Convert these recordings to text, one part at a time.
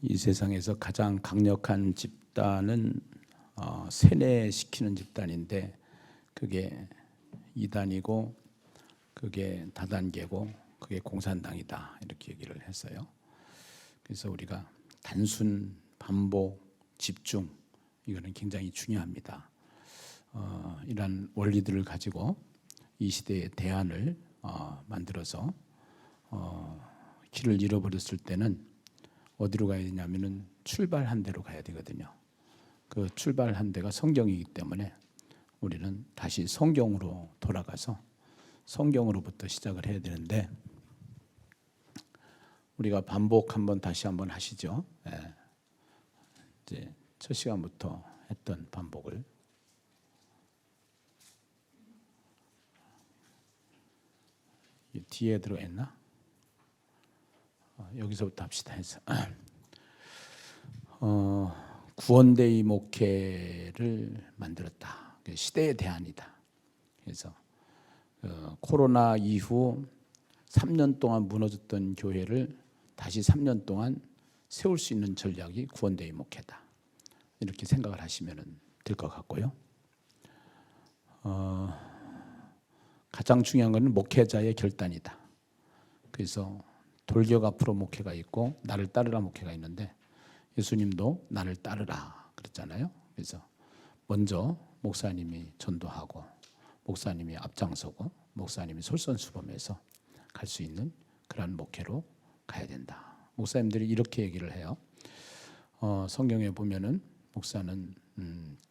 이 세상에서 가장 강력한 집단은 세뇌시키는 집단인데 그게 이단이고 그게 다단계고 그게 공산당이다 이렇게 얘기를 했어요. 그래서 우리가 단순, 반복, 집중 이거는 굉장히 중요합니다. 이런 원리들을 가지고 이 시대의 대안을 만들어서 길을 잃어버렸을 때는 어디로 가야 되냐면은 출발한 데로 가야 되거든요. 그 출발한 데가 성경이기 때문에 우리는 다시 성경으로 돌아가서 성경으로부터 시작을 해야 되는데 우리가 반복 한번 다시 한번 하시죠. 예. 이제 첫 시간부터 했던 반복을 뒤에 들어있나? 여기서부터 합시다 해서 구원데이 목회를 만들었다. 시대의 대안이다. 그래서 코로나 이후 3년 동안 무너졌던 교회를 다시 3년 동안 세울 수 있는 전략이 구원데이 목회다. 이렇게 생각을 하시면 될 것 같고요. 가장 중요한 것은 목회자의 결단이다. 그래서 돌격 앞으로 목회가 있고 나를 따르라 목회가 있는데 예수님도 나를 따르라 그랬잖아요. 그래서 먼저 목사님이 전도하고 목사님이 앞장서고 목사님이 솔선수범해서 갈 수 있는 그런 목회로 가야 된다. 목사님들이 이렇게 얘기를 해요. 성경에 보면은 목사는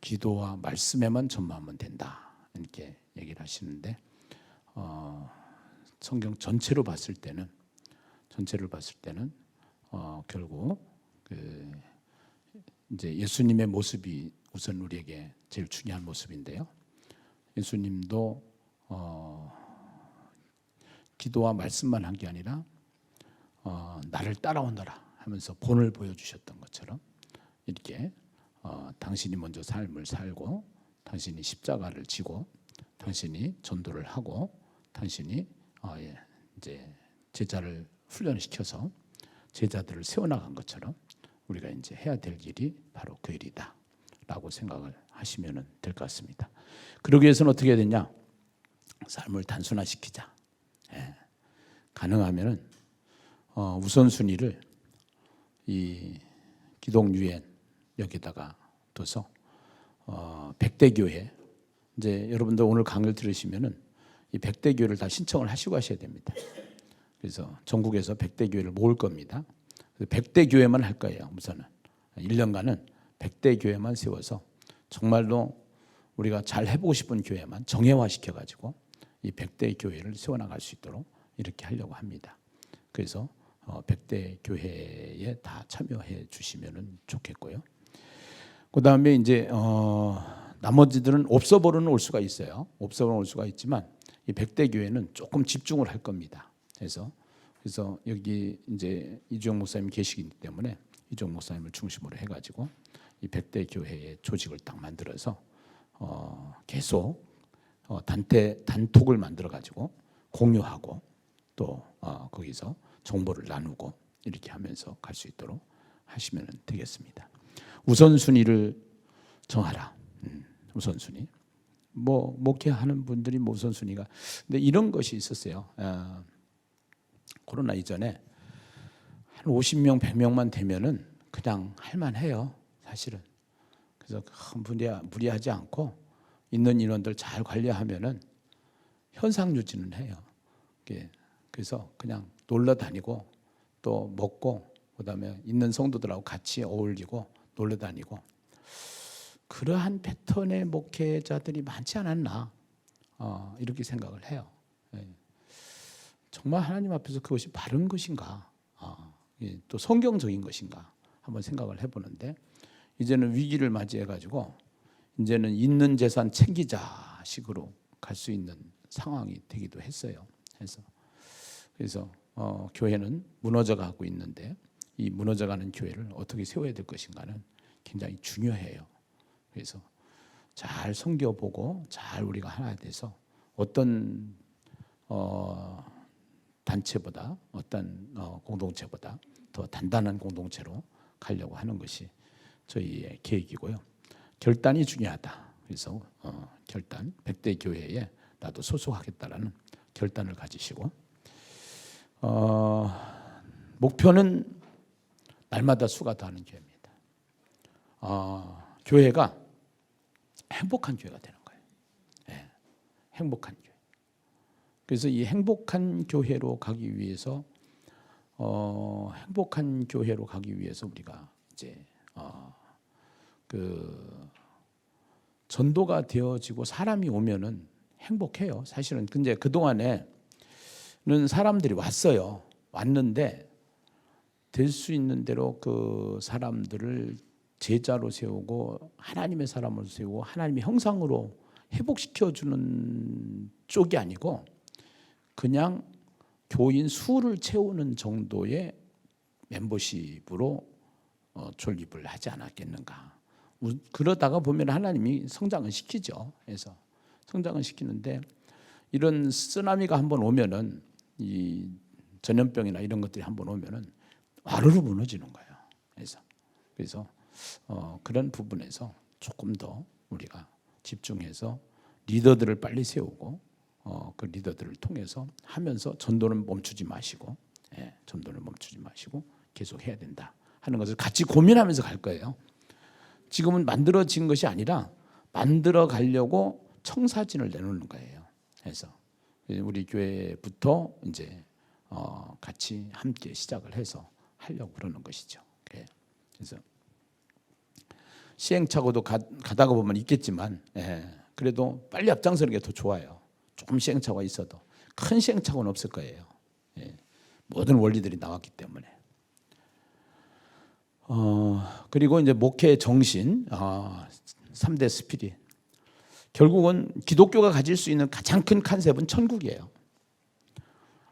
기도와 말씀에만 전무하면 된다 이렇게 얘기를 하시는데 성경 전체로 봤을 때는 결국 이제 예수님의 모습이 우선 우리에게 제일 중요한 모습인데요. 예수님도 기도와 말씀만 한 게 아니라 나를 따라오너라 하면서 본을 보여주셨던 것처럼 이렇게 당신이 먼저 삶을 살고 당신이 십자가를 지고 당신이 전도를 하고 당신이 이제 제자를 훈련시켜서 제자들을 세워나간 것처럼 우리가 이제 해야 될 일이 바로 그 일이다라고 생각을 하시면 될 것 같습니다. 그러기 위해서는 어떻게 해야 되냐? 삶을 단순화시키자. 가능하면은 우선순위를 이 기독유엔 여기다가 둬서 100대 교회 이제 여러분들 오늘 강의를 들으시면은 이 100대 교회를 다 신청을 하시고 하셔야 됩니다. 그래서 전국에서 100대 교회를 모을 겁니다. 100대 교회만 할 거예요. 우선은 1년간은 100대 교회만 세워서 정말로 우리가 잘 해보고 싶은 교회만 정예화시켜 가지고 이 100대 교회를 세워나갈 수 있도록 이렇게 하려고 합니다. 그래서 100대 교회에 다 참여해 주시면 좋겠고요. 그 다음에 이제 나머지들은 옵서버로는 올 수가 있어요. 옵서버로 올 수가 있지만 이 100대 교회는 조금 집중을 할 겁니다. 그래서 여기 이제 이주영 목사님 계시기 때문에 이주영 목사님을 중심으로 해가지고 이 100대 교회의 조직을 딱 만들어서 계속 단톡을 만들어가지고 공유하고 또 거기서 정보를 나누고 이렇게 하면서 갈 수 있도록 하시면 되겠습니다. 우선순위를 정하라. 우선순위. 목회하는 분들이 우선순위가 근데 이런 것이 있었어요. 코로나 이전에 한 50명, 100명만 되면은 그냥 할만해요. 사실은. 그래서 무리하지 않고 있는 인원들 잘 관리하면은 현상 유지는 해요. 그래서 그냥 놀러 다니고 또 먹고 그다음에 있는 성도들하고 같이 어울리고 놀러 다니고 그러한 패턴의 목회자들이 많지 않았나 이렇게 생각을 해요. 정말 하나님 앞에서 그것이 바른 것인가 또 성경적인 것인가 한번 생각을 해보는데 이제는 위기를 맞이해가지고 이제는 있는 재산 챙기자 식으로 갈 수 있는 상황이 되기도 했어요. 그래서 교회는 무너져가고 있는데 이 무너져가는 교회를 어떻게 세워야 될 것인가는 굉장히 중요해요. 그래서 잘 섬겨보고 잘 우리가 하나 돼서 어떤 단체보다 어떤 공동체보다 더 단단한 공동체로 가려고 하는 것이 저희의 계획이고요. 결단이 중요하다. 그래서 결단 100대 교회에 나도 소속하겠다라는 결단을 가지시고 목표는 날마다 수가 더하는 교회입니다. 교회가 행복한 교회가 되는 거예요. 네, 행복한 교회. 그래서 이 행복한 교회로 가기 위해서 우리가 이제 그 전도가 되어지고 사람이 오면은 행복해요. 사실은 근데 그 동안에는 사람들이 왔는데 될 수 있는 대로 그 사람들을 제자로 세우고 하나님의 사람으로 세우고 하나님의 형상으로 회복시켜 주는 쪽이 아니고 그냥 교인 수를 채우는 정도의 멤버십으로 존립을 하지 않았겠는가. 그러다가 보면 하나님이 성장을 시키죠. 그래서 성장을 시키는데 이런 쓰나미가 한번 오면은 이 전염병이나 이런 것들이 한번 오면은 와르르 무너지는 거예요. 그래서 그런 부분에서 조금 더 우리가 집중해서 리더들을 빨리 세우고 그 리더들을 통해서 하면서 전도는 멈추지 마시고 계속 해야 된다 하는 것을 같이 고민하면서 갈 거예요. 지금은 만들어진 것이 아니라 만들어 가려고 청사진을 내놓는 거예요. 그래서 우리 교회부터 이제 같이 함께 시작을 해서 하려고 그러는 것이죠. 그래서 시행착오도 가다가 보면 있겠지만 그래도 빨리 앞장서는 게 더 좋아요. 조금 시행착오가 있어도 큰 시행착오는 없을 거예요. 모든 원리들이 나왔기 때문에. 그리고 이제 목회 정신 3대 스피릿. 결국은 기독교가 가질 수 있는 가장 큰 컨셉은 천국이에요.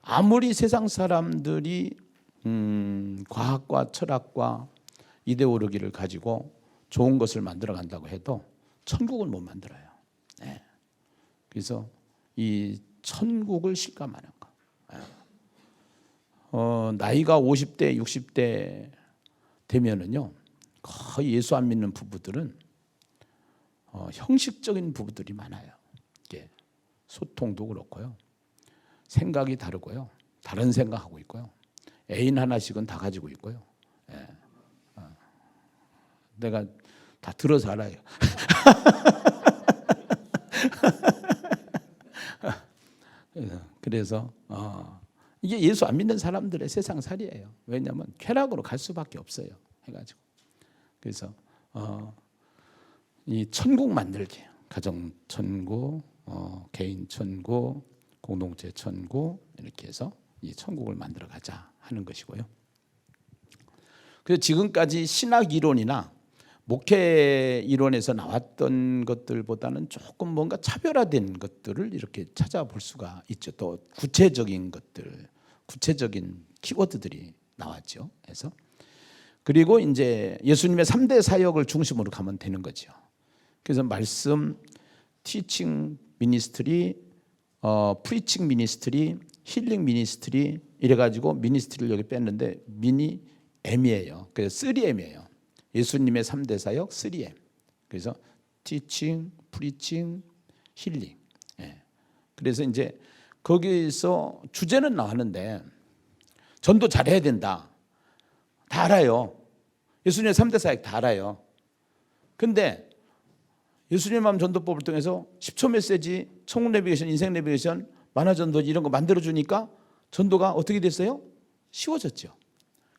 아무리 세상 사람들이 과학과 철학과 이데올로기를 가지고 좋은 것을 만들어 간다고 해도 천국은 못 만들어요. 그래서 이 천국을 실감하는 거. 나이가 50대, 60대 되면은요, 거의 예수 안 믿는 부부들은 형식적인 부부들이 많아요. 소통도 그렇고요, 생각이 다르고요, 다른 생각하고 있고요, 애인 하나씩은 다 가지고 있고요. 내가 다 들어서 알아요. 그래서 이게 예수 안 믿는 사람들의 세상살이에요. 왜냐하면 쾌락으로 갈 수밖에 없어요. 해가지고 그래서 이 천국 만들기, 가정 천국, 개인 천국, 공동체 천국 이렇게 해서 이 천국을 만들어 가자 하는 것이고요. 그래서 지금까지 신학 이론이나 목회 이론에서 나왔던 것들보다는 조금 뭔가 차별화된 것들을 이렇게 찾아볼 수가 있죠. 또 구체적인 것들, 구체적인 키워드들이 나왔죠. 그래서 그리고 이제 예수님의 3대 사역을 중심으로 가면 되는 거죠. 그래서 말씀, 티칭 미니스트리, 프리칭 미니스트리, 힐링 미니스트리 이래가지고 미니스트리를 여기 뺐는데 미니 M이에요. 그래서 3M이에요. 예수님의 3대 사역 3M. 그래서 티칭, 프리칭, 힐링. 그래서 이제 거기서 주제는 나왔는데 전도 잘해야 된다. 다 알아요. 예수님의 3대 사역 다 알아요. 근데 예수님의 마음 전도법을 통해서 10초 메시지, 천국 내비게이션, 인생 내비게이션, 만화 전도 이런 거 만들어주니까 전도가 어떻게 됐어요? 쉬워졌죠.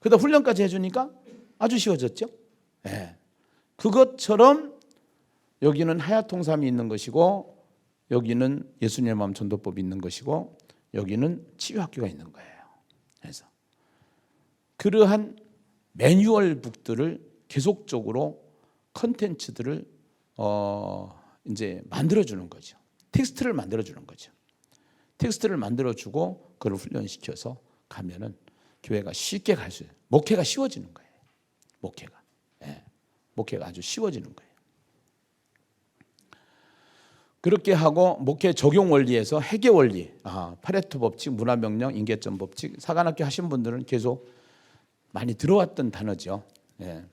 그러다 훈련까지 해주니까 아주 쉬워졌죠. 그것처럼 여기는 하야통삼이 있는 것이고 여기는 예수님의 마음 전도법이 있는 것이고 여기는 치유학교가 있는 거예요. 그래서 그러한 매뉴얼 북들을 계속적으로 컨텐츠들을 이제 만들어주는 거죠. 텍스트를 만들어주는 거죠. 텍스트를 만들어주고 그걸 훈련시켜서 가면은 교회가 쉽게 갈 수 있어요. 목회가 쉬워지는 거예요. 목회가 아주 쉬워지는 거예요. 그렇게 하고 목회 적용 원리에서 회계 원리, 파레토 법칙, 문화명령, 인계점 법칙, 사관학교 하신 분들은 계속 많이 들어왔던 단어죠. 예.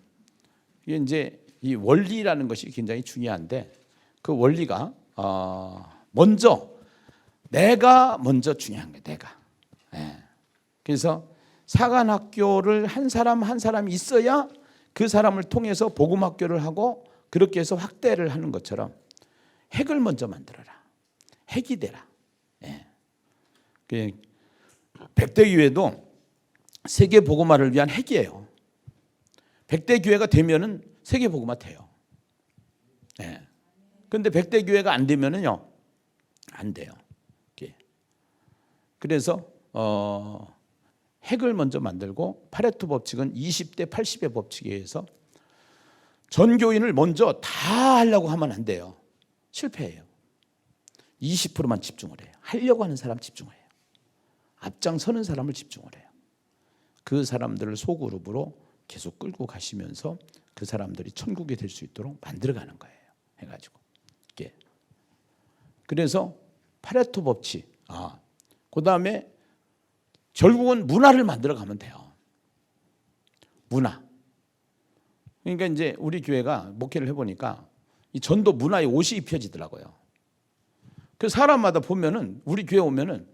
이게 이제 이 원리라는 것이 굉장히 중요한데 그 원리가 먼저 내가 먼저 중요한 거예요. 내가. 예. 그래서 사관학교를 한 사람 한 사람이 있어야 그 사람을 통해서 복음학교를 하고 그렇게 해서 확대를 하는 것처럼 핵을 먼저 만들어라. 핵이 되라. 예. 백대교회도 세계 복음화를 위한 핵이에요. 백대교회가 되면은 세계 복음화 돼요. 예. 근데 백대교회가 안 되면은요, 안 돼요. 그래서 핵을 먼저 만들고 파레토 법칙은 20대 80의 법칙에 의해서 전 교인을 먼저 다 하려고 하면 안 돼요. 실패해요. 20%만 집중을 해요. 하려고 하는 사람 집중을 해요. 앞장서는 사람을 집중을 해요. 그 사람들을 소그룹으로 계속 끌고 가시면서 그 사람들이 천국이 될 수 있도록 만들어가는 거예요. 해가지고 이게 그래서 파레토 법칙. 그 다음에 결국은 문화를 만들어가면 돼요. 문화. 그러니까 이제 우리 교회가 목회를 해보니까 이 전도 문화의 옷이 입혀지더라고요. 그 사람마다 보면은 우리 교회 오면은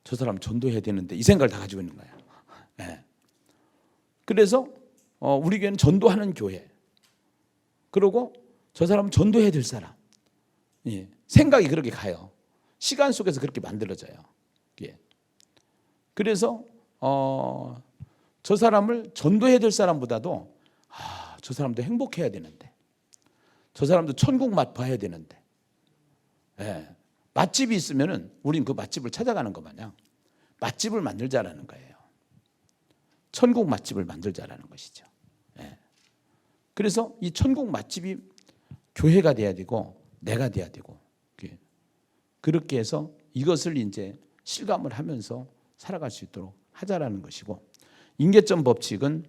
저 사람 전도해야 되는데 이 생각을 다 가지고 있는 거예요. 네. 그래서 우리 교회는 전도하는 교회. 그리고 저 사람은 전도해야 될 사람. 예. 생각이 그렇게 가요. 시간 속에서 그렇게 만들어져요. 예. 그래서 저 사람을 전도해야 될 사람보다도 저 사람도 행복해야 되는데 저 사람도 천국 맛 봐야 되는데 예. 맛집이 있으면은 우린 그 맛집을 찾아가는 것 마냥 맛집을 만들자라는 거예요. 천국 맛집을 만들자라는 것이죠. 예. 그래서 이 천국 맛집이 교회가 돼야 되고 내가 돼야 되고 그렇게 해서 이것을 이제 실감을 하면서 살아갈 수 있도록 하자라는 것이고 임계점 법칙은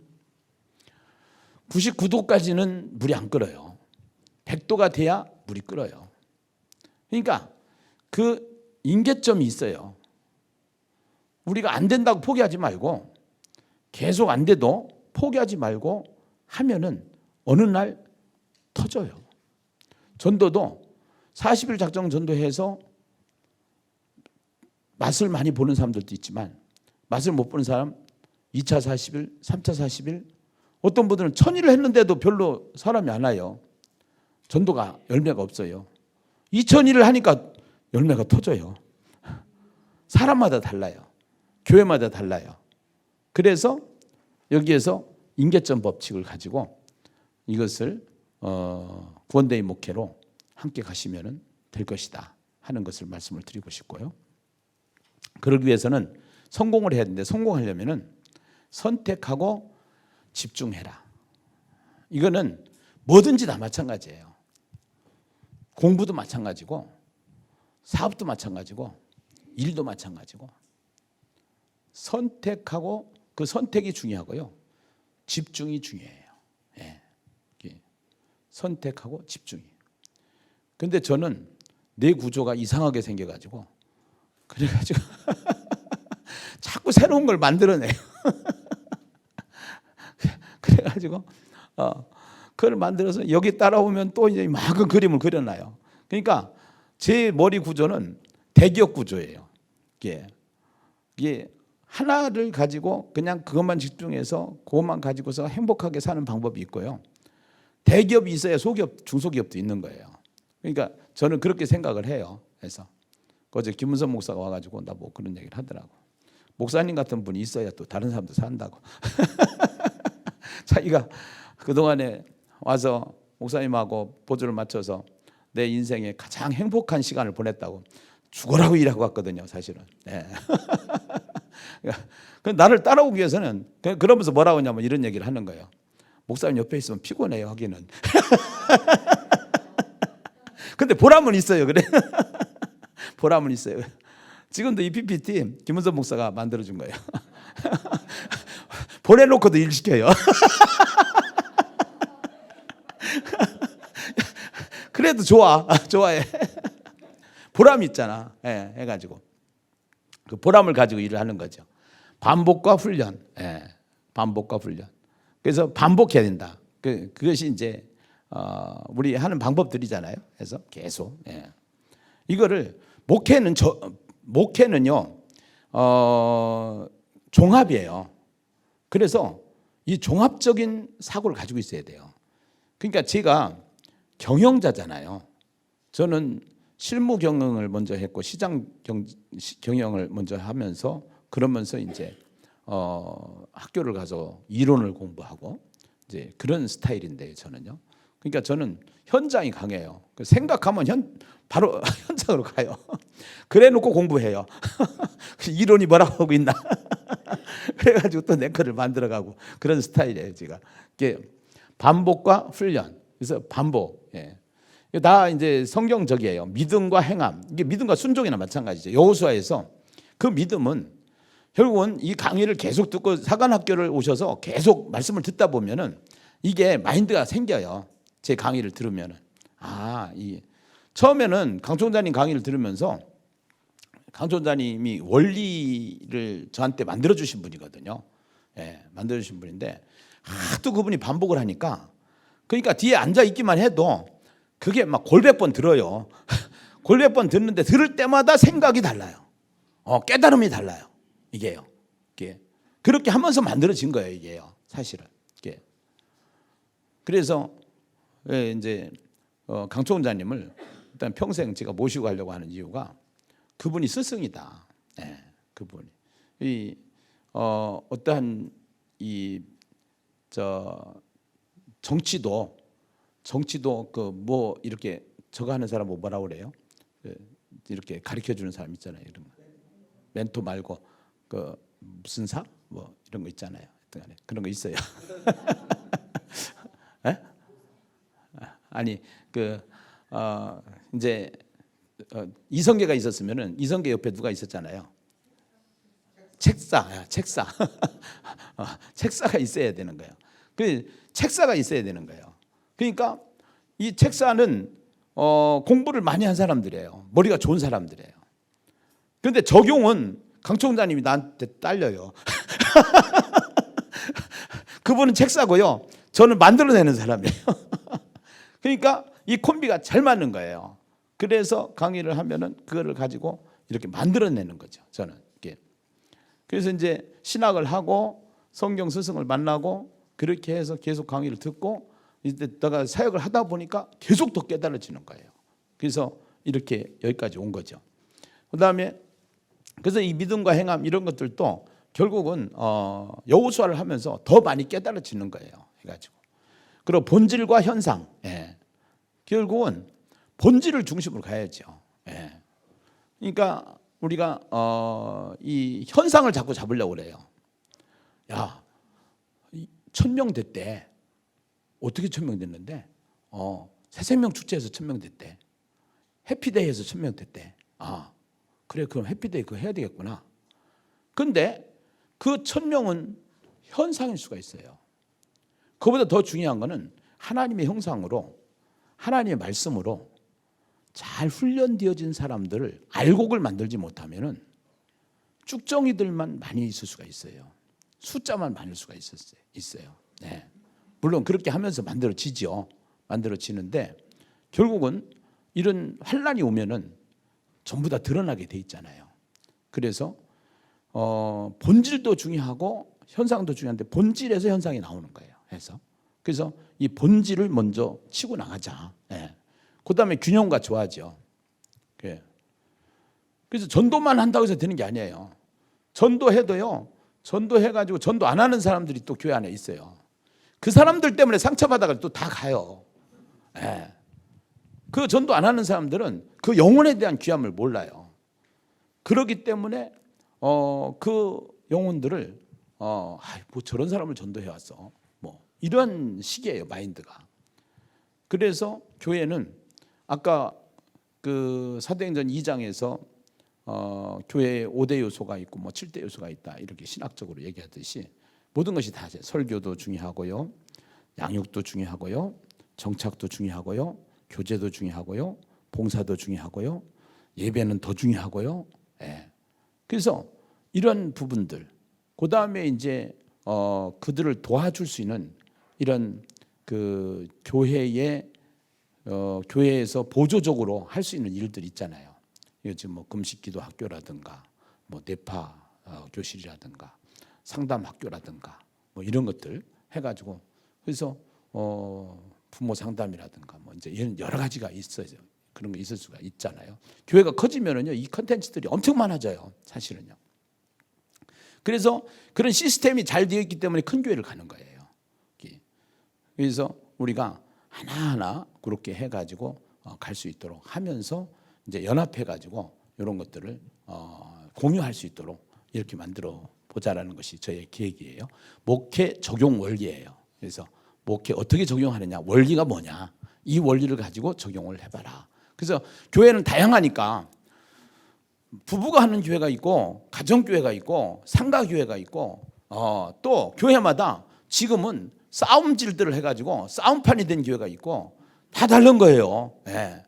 99도까지는 물이 안 끓어요. 100도가 돼야 물이 끓어요. 그러니까 그 임계점이 있어요. 우리가 안 된다고 포기하지 말고 계속 안 돼도 포기하지 말고 하면은 어느 날 터져요. 전도도 40일 작정 전도해서 맛을 많이 보는 사람들도 있지만 맛을 못 보는 사람 2차 40일, 3차 40일 어떤 분들은 1000일을 했는데도 별로 사람이 안 와요. 전도가 열매가 없어요. 2000일을 하니까 열매가 터져요. 사람마다 달라요. 교회마다 달라요. 그래서 여기에서 임계점 법칙을 가지고 이것을 구원대의 목회로 함께 가시면 될 것이다 하는 것을 말씀을 드리고 싶고요. 그러기 위해서는 성공을 해야 되는데 성공하려면 선택하고 집중해라. 이거는 뭐든지 다 마찬가지예요. 공부도 마찬가지고 사업도 마찬가지고 일도 마찬가지고 선택하고 그 선택이 중요하고요. 집중이 중요해요. 예. 선택하고 집중이. 근데 저는 내 구조가 이상하게 생겨가지고 그래가지고 자꾸 새로운 걸 만들어내요. 그래가지고 그걸 만들어서 여기 따라오면 또 이제 막 그림을 그려놔요. 그러니까 제 머리 구조는 대기업 구조예요. 이게 하나를 가지고 그냥 그것만 집중해서 그것만 가지고서 행복하게 사는 방법이 있고요. 대기업이 있어야 소기업, 중소기업도 있는 거예요. 그러니까 저는 그렇게 생각을 해요. 그래서 어제 김문선 목사가 와가지고 나 뭐 그런 얘기를 하더라고. 목사님 같은 분이 있어야 또 다른 사람도 산다고. 자기가 그동안에 와서 목사님하고 보조를 맞춰서 내 인생에 가장 행복한 시간을 보냈다고 죽으라고 일하고 왔거든요, 사실은. 네. 나를 따라오기 위해서는 그러면서 뭐라고 하냐면 이런 얘기를 하는 거예요. 목사님 옆에 있으면 피곤해요, 하기는. 근데 보람은 있어요, 그래. 보람은 있어요. 지금도 이 PPT 김은선 목사가 만들어준 거예요. 보내놓고도 일 시켜요. 그래도 좋아, 좋아해. 보람이 있잖아. 예, 해가지고 그 보람을 가지고 일을 하는 거죠. 반복과 훈련, 반복과 훈련. 그래서 반복해야 된다. 그것이 이제 우리 하는 방법들이잖아요. 그래서 계속 이거를 목회는요 종합이에요. 그래서 이 종합적인 사고를 가지고 있어야 돼요. 그러니까 제가 경영자잖아요. 저는 실무 경영을 먼저 했고 시장 경영을 먼저 하면서 그러면서 이제 학교를 가서 이론을 공부하고 이제 그런 스타일인데 저는요. 그러니까 저는 현장이 강해요. 생각하면 바로 현장으로 가요. 그래놓고 공부해요. 이론이 뭐라고 하고 있나? 그래가지고 또 내 거를 만들어가고 그런 스타일이에요, 제가. 이게 반복과 훈련. 그래서 반복. 다 이제 성경적이에요. 믿음과 행함. 이게 믿음과 순종이나 마찬가지죠. 여호수아에서 그 믿음은 결국은 이 강의를 계속 듣고 사관학교를 오셔서 계속 말씀을 듣다 보면은 이게 마인드가 생겨요. 제 강의를 들으면은. 처음에는 강 총장님 강의를 들으면서 강 총장님이 원리를 저한테 만들어 주신 분이거든요. 만들어 주신 분인데 하도 그분이 반복을 하니까 그러니까 뒤에 앉아 있기만 해도 그게 막 골백 번 들어요. 골백 번 듣는데 들을 때마다 생각이 달라요. 깨달음이 달라요. 이게요. 그렇게 하면서 만들어진 거예요. 이게요. 사실은. 그래서 이제 강 총장님을 일단 평생 제가 모시고 가려고 하는 이유가 그분이 스승이다. 그분이 어떠한 정치도 그 뭐 이렇게 저거 하는 사람 뭐라고 그래요? 이렇게 가르쳐 주는 사람 있잖아요. 이런 거. 멘토 말고 그 무슨 사? 뭐 이런 거 있잖아요. 그런 거 있어요. 아니 이제 이성계가 있었으면은 이성계 옆에 누가 있었잖아요. 책사. 책사가 있어야 되는 거예요. 그 책사가 있어야 되는 거예요. 그러니까 이 책사는 공부를 많이 한 사람들이에요. 머리가 좋은 사람들이에요. 그런데 적용은 강 총장님이 나한테 딸려요. 그분은 책사고요. 저는 만들어내는 사람이에요. 그러니까 이 콤비가 잘 맞는 거예요. 그래서 강의를 하면은 그거를 가지고 이렇게 만들어내는 거죠. 저는. 그래서 이제 신학을 하고 성경 스승을 만나고 그렇게 해서 계속 강의를 듣고 이제 내가 사역을 하다 보니까 계속 더 깨달아지는 거예요. 그래서 이렇게 여기까지 온 거죠. 그다음에 그래서 이 믿음과 행함 이런 것들도 결국은 여호수아를 하면서 더 많이 깨달아지는 거예요. 해가지고 그리고 본질과 현상. 결국은 본질을 중심으로 가야죠. 그러니까 우리가 이 현상을 자꾸 잡으려고 그래요. 야, 1000명 됐대. 어떻게 1000명 됐는데? 새생명 축제에서 1000명 됐대. 해피데이에서 1000명 됐대. 그래, 그럼 해피데이 그거 해야 되겠구나. 근데 그 1000명은 현상일 수가 있어요. 그보다 더 중요한 거는 하나님의 형상으로 하나님의 말씀으로 잘 훈련되어진 사람들을 알곡을 만들지 못하면은 쭉정이들만 많이 있을 수가 있어요. 숫자만 많을 수가 있어요. 물론 그렇게 하면서 만들어지죠. 만들어지는데 결국은 이런 환란이 오면은 전부 다 드러나게 돼 있잖아요. 그래서 본질도 중요하고 현상도 중요한데 본질에서 현상이 나오는 거예요. 그래서 이 본질을 먼저 치고 나가자. 그 다음에 균형과 좋아하죠. 그래서 전도만 한다고 해서 되는 게 아니에요. 전도해도요. 전도해가지고 전도 안 하는 사람들이 또 교회 안에 있어요. 그 사람들 때문에 상처받아가 또 다 가요. 그 전도 안 하는 사람들은 그 영혼에 대한 귀함을 몰라요. 그렇기 때문에 그 영혼들을 뭐 저런 사람을 전도해 왔어. 뭐 이런 식이에요, 마인드가. 그래서 교회는 아까 그 사도행전 2장에서 교회에 5대 요소가 있고 뭐 7대 요소가 있다 이렇게 신학적으로 얘기하듯이 모든 것이 다 설교도 중요하고요, 양육도 중요하고요, 정착도 중요하고요, 교제도 중요하고요, 봉사도 중요하고요, 예배는 더 중요하고요. 그래서 이런 부분들, 그 다음에 이제 그들을 도와줄 수 있는 이런 그 교회에서 보조적으로 할 수 있는 일들 있잖아요. 요즘 뭐 금식기도 학교라든가 뭐 뇌파 교실이라든가 상담 학교라든가 뭐 이런 것들 해가지고 그래서 부모 상담이라든가 뭐 이제 이런 여러 가지가 있어요. 그런 거 있을 수가 있잖아요. 교회가 커지면은요 이 컨텐츠들이 엄청 많아져요. 사실은요. 그래서 그런 시스템이 잘 되어 있기 때문에 큰 교회를 가는 거예요. 그래서 우리가 하나하나 그렇게 해가지고 갈 수 있도록 하면서 이제 연합해가지고 이런 것들을 공유할 수 있도록 이렇게 만들어 보자라는 것이 저의 계획이에요. 목회 적용 원리예요. 그래서 목회 어떻게 적용하느냐, 원리가 뭐냐, 이 원리를 가지고 적용을 해봐라. 그래서 교회는 다양하니까 부부가 하는 교회가 있고 가정교회가 있고 상가교회가 있고 또 교회마다 지금은 싸움질들을 해가지고 싸움판이 된 교회가 있고 다 다른 거예요. 네.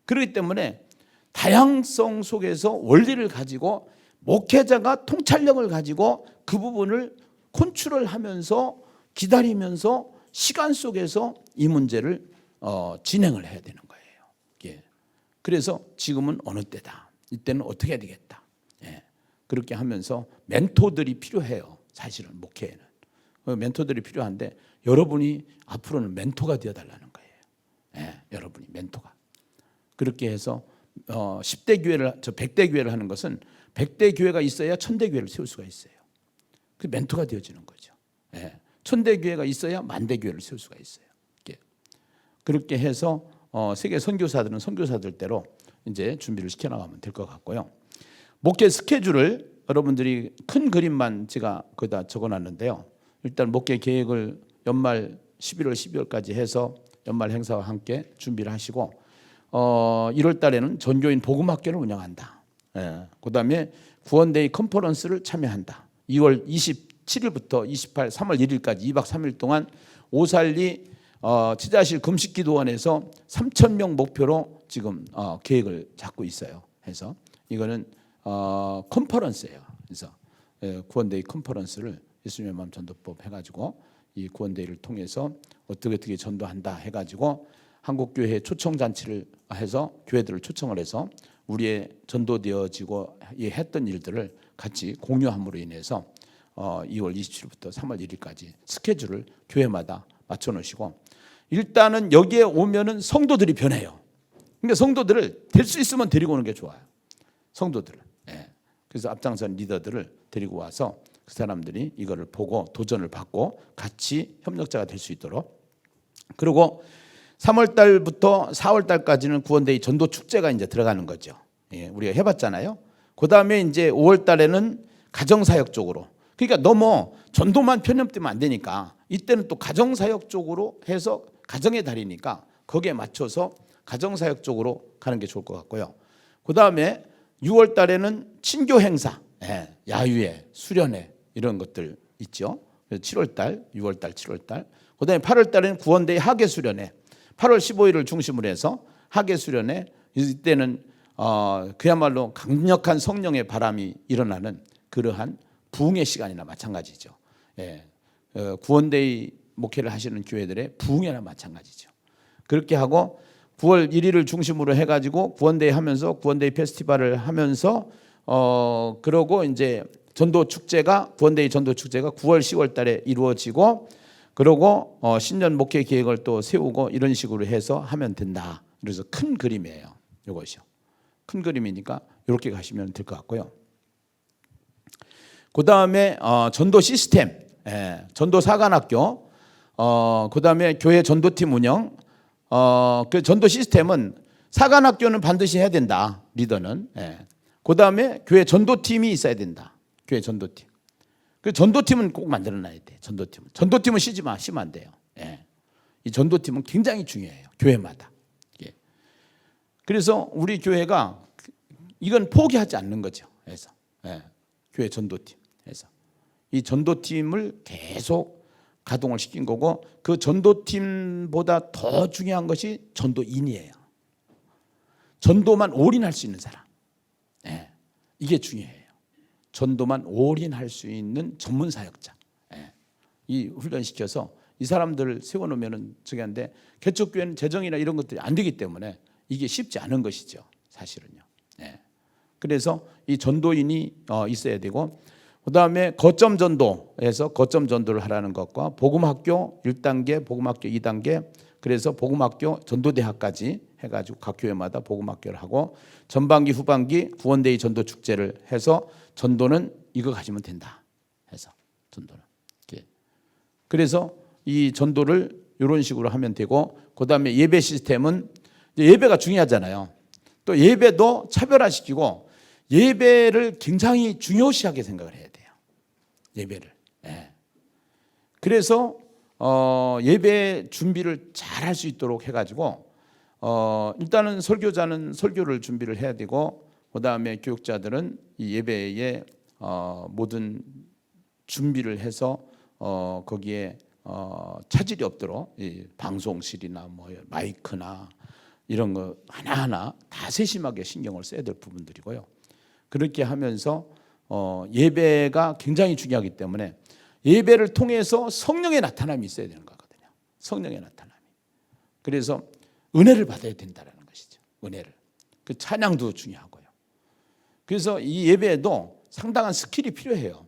그렇기 때문에 다양성 속에서 원리를 가지고 목회자가 통찰력을 가지고 그 부분을 컨트롤 하면서 기다리면서 시간 속에서 이 문제를 진행을 해야 되는 거예요. 예. 그래서 지금은 어느 때다. 이때는 어떻게 해야 되겠다. 예. 그렇게 하면서 멘토들이 필요해요. 사실은 목회에는. 멘토들이 필요한데 여러분이 앞으로는 멘토가 되어달라는 거예요. 예. 여러분이 멘토가. 그렇게 해서 10대 교회를 100대 교회를 하는 것은 100대 교회가 있어야 1000대 교회를 세울 수가 있어요. 그 멘토가 되어지는 거죠. 예. 1000대 교회가 있어야 10,000대 교회를 세울 수가 있어요. 예. 그렇게 해서 세계 선교사들은 선교사들대로 이제 준비를 시켜나가면 될 것 같고요. 목회 스케줄을 여러분들이 큰 그림만 제가 거기다 적어놨는데요. 일단 목회 계획을 연말 11월, 12월까지 해서 연말 행사와 함께 준비를 하시고 1월 달에는 전교인 복음학교를 운영한다. 예. 그다음에 구원데이 컨퍼런스를 참여한다. 2월 27일부터 3월 1일까지 2박 3일 동안 오살리 치자실 금식기도원에서 3,000명 목표로 지금 계획을 잡고 있어요. 해서 이거는 컨퍼런스예요. 그래서 구원데이 컨퍼런스를 예수님의 마음 전도법 해가지고 이 구원데이를 통해서 어떻게 전도한다 해가지고 한국교회 초청잔치를 해서 교회들을 초청을 해서 우리의 전도되어지고 했던 일들을 같이 공유함으로 인해서 2월 27일부터 3월 1일까지 스케줄을 교회마다 맞춰놓으시고 일단은 여기에 오면은 성도들이 변해요. 그러니까 성도들을 될 수 있으면 데리고 오는 게 좋아요. 성도들을. 예. 그래서 앞장선 리더들을 데리고 와서 그 사람들이 이거를 보고 도전을 받고 같이 협력자가 될 수 있도록 그리고 3월 달부터 4월 달까지는 구원데이 전도 축제가 이제 들어가는 거죠. 예, 우리가 해봤잖아요. 그 다음에 이제 5월 달에는 가정사역 쪽으로. 그러니까 너무 전도만 편협되면 안 되니까 이때는 또 가정사역 쪽으로 해서 가정의 달이니까 거기에 맞춰서 가정사역 쪽으로 가는 게 좋을 것 같고요. 그 다음에 6월 달에는 친교 행사, 예, 야유회, 수련회 이런 것들 있죠. 그래서 7월 달, 6월 달, 7월 달. 그 다음에 8월 달에는 구원데이 학예 수련회. 8월 15일을 중심으로 해서 학예 수련회 이때는 그야말로 강력한 성령의 바람이 일어나는 그러한 부흥의 시간이나 마찬가지죠. 예. 구원데이 목회를 하시는 교회들의 부흥회나 마찬가지죠. 그렇게 하고 9월 1일을 중심으로 해가지고 구원데이 하면서 구원데이 페스티벌을 하면서 그러고 이제 전도 축제가 구원데이 전도 축제가 9월 10월 달에 이루어지고 그러고 신년 목회 계획을 또 세우고 이런 식으로 해서 하면 된다. 그래서 큰 그림이에요. 이것이요. 큰 그림이니까 이렇게 가시면 될 것 같고요. 그 다음에 전도 시스템, 예, 전도 사관학교, 그 다음에 교회 전도팀 운영, 그 전도 시스템은 사관학교는 반드시 해야 된다. 리더는. 예. 그 다음에 교회 전도팀이 있어야 된다. 교회 전도팀. 그 전도팀은 꼭 만들어놔야 돼. 전도팀은 쉬면 안 돼요. 예. 이 전도팀은 굉장히 중요해요. 교회마다. 예. 그래서 우리 교회가 이건 포기하지 않는 거죠. 그래서 예. 교회 전도팀 해서 이 전도팀을 계속 가동을 시킨 거고 그 전도팀보다 더 중요한 것이 전도인이에요. 전도만 올인할 수 있는 사람. 예. 이게 중요해요. 전도만 올인할 수 있는 전문 사역자. 이 훈련시켜서 이 사람들을 세워놓으면은 저기 한데 개척교회는 재정이나 이런 것들이 안 되기 때문에 이게 쉽지 않은 것이죠, 사실은요. 예. 그래서 이 전도인이 있어야 되고, 그다음에 거점 전도에서 거점 전도를 하라는 것과 복음학교 1단계, 복음학교 2단계, 그래서 복음학교 전도대학까지 해가지고 각 교회마다 복음학교를 하고, 전반기 후반기 구원데이 전도 축제를 해서 전도는 이거 가지면 된다 해서 전도는. 그래서 이 전도를 이런 식으로 하면 되고, 그다음에 예배 시스템은 예배가 중요하잖아요. 또 예배도 차별화시키고 예배를 굉장히 중요시하게 생각을 해야 돼요. 예배를. 예. 그래서 예배 준비를 잘 할 수 있도록 해가지고 일단은 설교자는 설교를 준비를 해야 되고, 그다음에 교육자들은 이 예배에 모든 준비를 해서 거기에 차질이 없도록 이 방송실이나 뭐 마이크나 이런 거 하나하나 다 세심하게 신경을 써야 될 부분들이고요. 그렇게 하면서 예배가 굉장히 중요하기 때문에 예배를 통해서 성령의 나타남이 있어야 되는 거거든요. 성령의 나타남이. 그래서 은혜를 받아야 된다는 것이죠. 은혜를. 그 찬양도 중요하고요. 그래서 이 예배에도 상당한 스킬이 필요해요.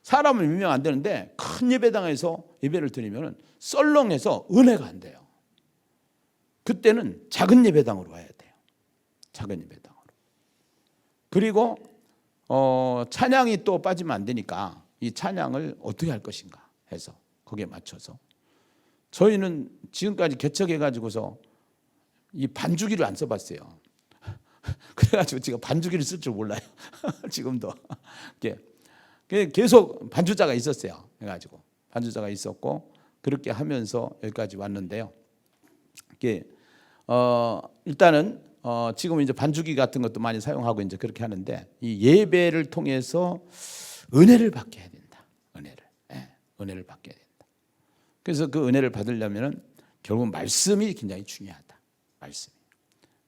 사람을 밀면 안 되는데 큰 예배당에서 예배를 드리면 썰렁해서 은혜가 안 돼요. 그때는 작은 예배당으로 와야 돼요. 작은 예배당으로. 그리고 찬양이 또 빠지면 안 되니까 이 찬양을 어떻게 할 것인가 해서 거기에 맞춰서 저희는 지금까지 개척해가지고서 이 반주기를 안 써봤어요. 그래가지고 지금 반주기를 쓸 줄 몰라요. 지금도 계속 반주자가 있었어요. 그래가지고 반주자가 있었고 그렇게 하면서 여기까지 왔는데요. 일단은 지금 이제 반주기 같은 것도 많이 사용하고 이제 그렇게 하는데, 이 예배를 통해서 은혜를 받게 해야 된다. 은혜를 받게 해야 된다. 그래서 그 은혜를 받으려면은 결국 말씀이 굉장히 중요하다. 말씀이.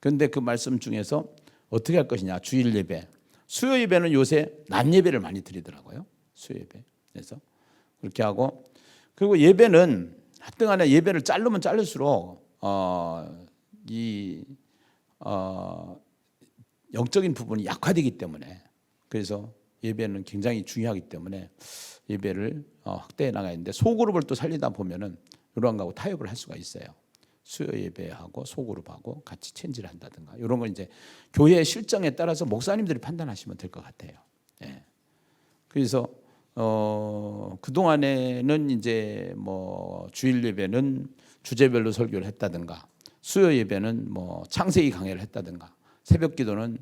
그런데 그 말씀 중에서 어떻게 할 것이냐? 주일 예배, 수요 예배는 요새 낮 예배를 많이 드리더라고요. 수요 예배. 그래서 그렇게 하고, 그리고 예배는 하여튼간에 예배를 자르면 자를수록 영적인 부분이 약화되기 때문에, 그래서 예배는 굉장히 중요하기 때문에 예배를 확대해 나가야 되는데, 소그룹을 또 살리다 보면은 이런 거하고 타협을 할 수가 있어요. 수요 예배하고 소그룹하고 같이 체인지를 한다든가 이런 건 이제 교회의 실정에 따라서 목사님들이 판단하시면 될 것 같아요. 예. 그래서 그 동안에는 이제 뭐 주일 예배는 주제별로 설교를 했다든가, 수요 예배는 뭐 창세기 강해를 했다든가, 새벽 기도는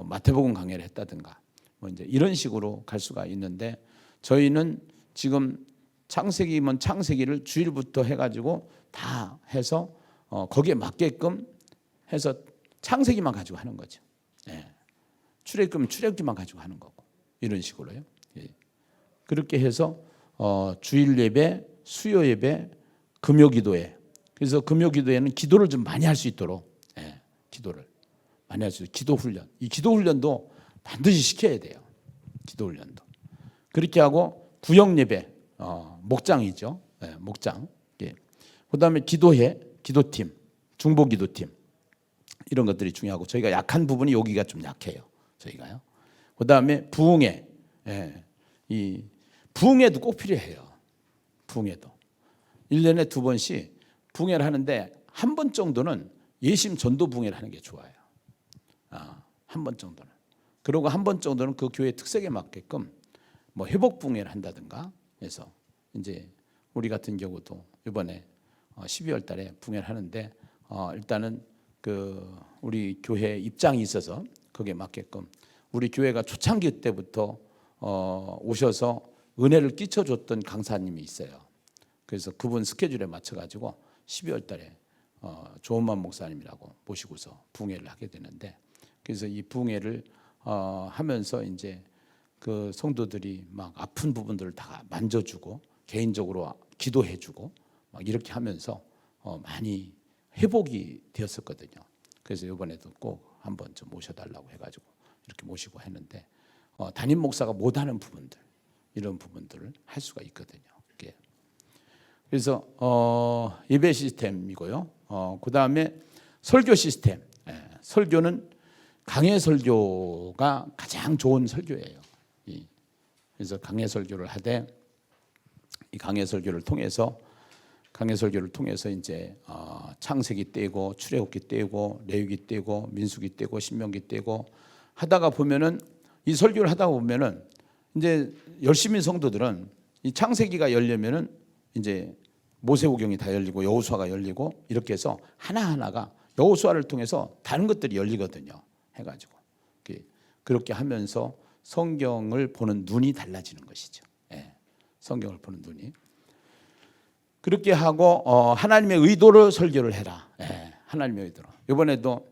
마태복음 강해를 했다든가, 뭐 이제 이런 식으로 갈 수가 있는데, 저희는 지금 창세기면 창세기를 주일부터 해가지고 다 해서 거기에 맞게끔 해서 창세기만 가지고 하는 거죠. 예. 출애굽은 출애굽기만 가지고 하는 거고, 이런 식으로요. 예. 그렇게 해서 주일 예배, 수요 예배, 금요 기도회. 그래서 금요 기도회는 기도를 좀 많이 할 수 있도록, 기도를 많이 할 수 있도록 기도 훈련. 이 기도 훈련도 반드시 시켜야 돼요. 기도 훈련도. 그렇게 하고 구역 예배, 목장이죠. 목장. 예. 그다음에 기도회, 기도팀, 중보 기도팀, 이런 것들이 중요하고, 저희가 약한 부분이 여기가 좀 약해요. 저희가요. 그다음에 부흥회, 이 부흥회도 꼭 필요해요. 부흥회도 1년에 2번씩 부흥회를 하는데, 한 번 정도는 예심 전도 부흥회를 하는 게 좋아요. 한 번 정도는. 그리고 한 번 정도는 그 교회 특색에 맞게끔 뭐 회복 부흥회를 한다든가 해서, 이제 우리 같은 경우도 이번에 12월 달에 부흥회를 하는데, 일단은 그 우리 교회 입장이 있어서 거기에 맞게끔 우리 교회가 초창기 때부터 오셔서 은혜를 끼쳐줬던 강사님이 있어요. 그래서 그분 스케줄에 맞춰가지고 12월 달에 조은만 목사님이라고 모시고서 부흥회를 하게 되는데, 그래서 이 부흥회를 하면서 이제 그 성도들이 막 아픈 부분들을 다 만져주고 개인적으로 기도해주고 막 이렇게 하면서 많이 회복이 되었었거든요. 그래서 이번에도 꼭 한번 좀 모셔달라고 해가지고 이렇게 모시고 했는데, 담임 목사가 못하는 부분들, 이런 부분들을 할 수가 있거든요. 그래서 예배 시스템이고요. 그 다음에 설교 시스템. 설교는 강해 설교가 가장 좋은 설교예요. 그래서 강해 설교를 하되 이 강해 설교를 통해서 이제 창세기 떼고 출애굽기 떼고 레위기 떼고 민수기 떼고 신명기 떼고 하다가 보면은 이 설교를 하다 보면은 이제 열심히 성도들은 이 창세기가 열려면은 이제 모세오경이 다 열리고 여호수아가 열리고 이렇게 해서 하나하나가 여호수아를 통해서 다른 것들이 열리거든요. 해가지고 그렇게 하면서 성경을 보는 눈이 달라지는 것이죠. 성경을 보는 눈이 그렇게 하고 하나님의 의도로 설교를 해라. 하나님의 의도로. 이번에도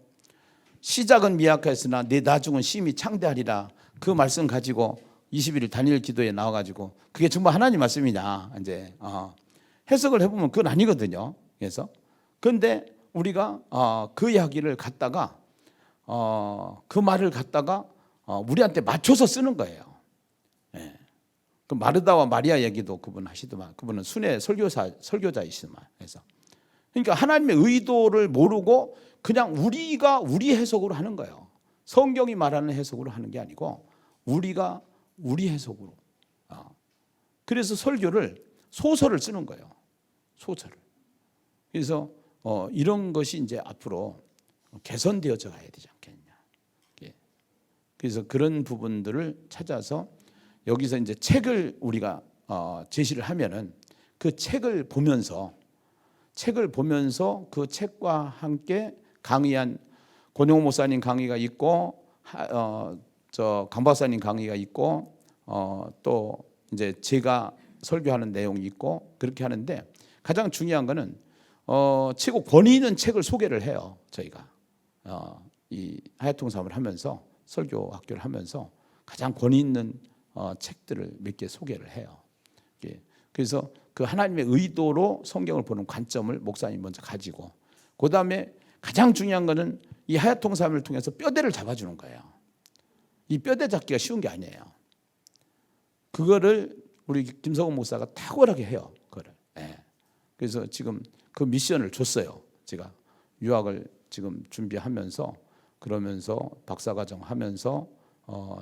시작은 미약하였으나 내 나중은 심히 창대하리라. 그 말씀 가지고 21일 단일 기도에 나와가지고 그게 정말 하나님 말씀이냐 이제 해석을 해보면 그건 아니거든요. 그래서 그런데 우리가 그 이야기를 갖다가 그 말을 갖다가 우리한테 맞춰서 쓰는 거예요. 그 마르다와 마리아 얘기도 그분 하시더만 그분은 순회 설교자이시더만. 그래서 그러니까 하나님의 의도를 모르고 그냥 우리가 우리 해석으로 하는 거예요. 성경이 말하는 해석으로 하는 게 아니고 우리가 우리 해석으로. 그래서 설교를 소설을 쓰는 거예요. 소설을. 그래서 이런 것이 이제 앞으로 개선되어져 가야 되지 않겠냐. 그래서 그런 부분들을 찾아서 여기서 이제 책을 우리가 제시를 하면은 그 책을 보면서 그 책과 함께 강의한 권영호 목사님 강의가 있고 강 박사님 강의가 있고 또 이제 제가 설교하는 내용이 있고 그렇게 하는데 가장 중요한 거는 최고 권위 있는 책을 소개를 해요. 저희가 이 하야통사업을 하면서 설교 학교를 하면서 가장 권위 있는 책들을 몇 개 소개를 해요. 그래서 그 하나님의 의도로 성경을 보는 관점을 목사님 먼저 가지고 그 다음에 가장 중요한 거는 이 하야통사업을 통해서 뼈대를 잡아주는 거예요. 이 뼈대 잡기가 쉬운 게 아니에요. 그거를 우리 김성훈 목사가 탁월하게 해요. 그거를. 그래서 지금 그 미션을 줬어요. 제가 유학을 지금 준비하면서 그러면서 박사과정 하면서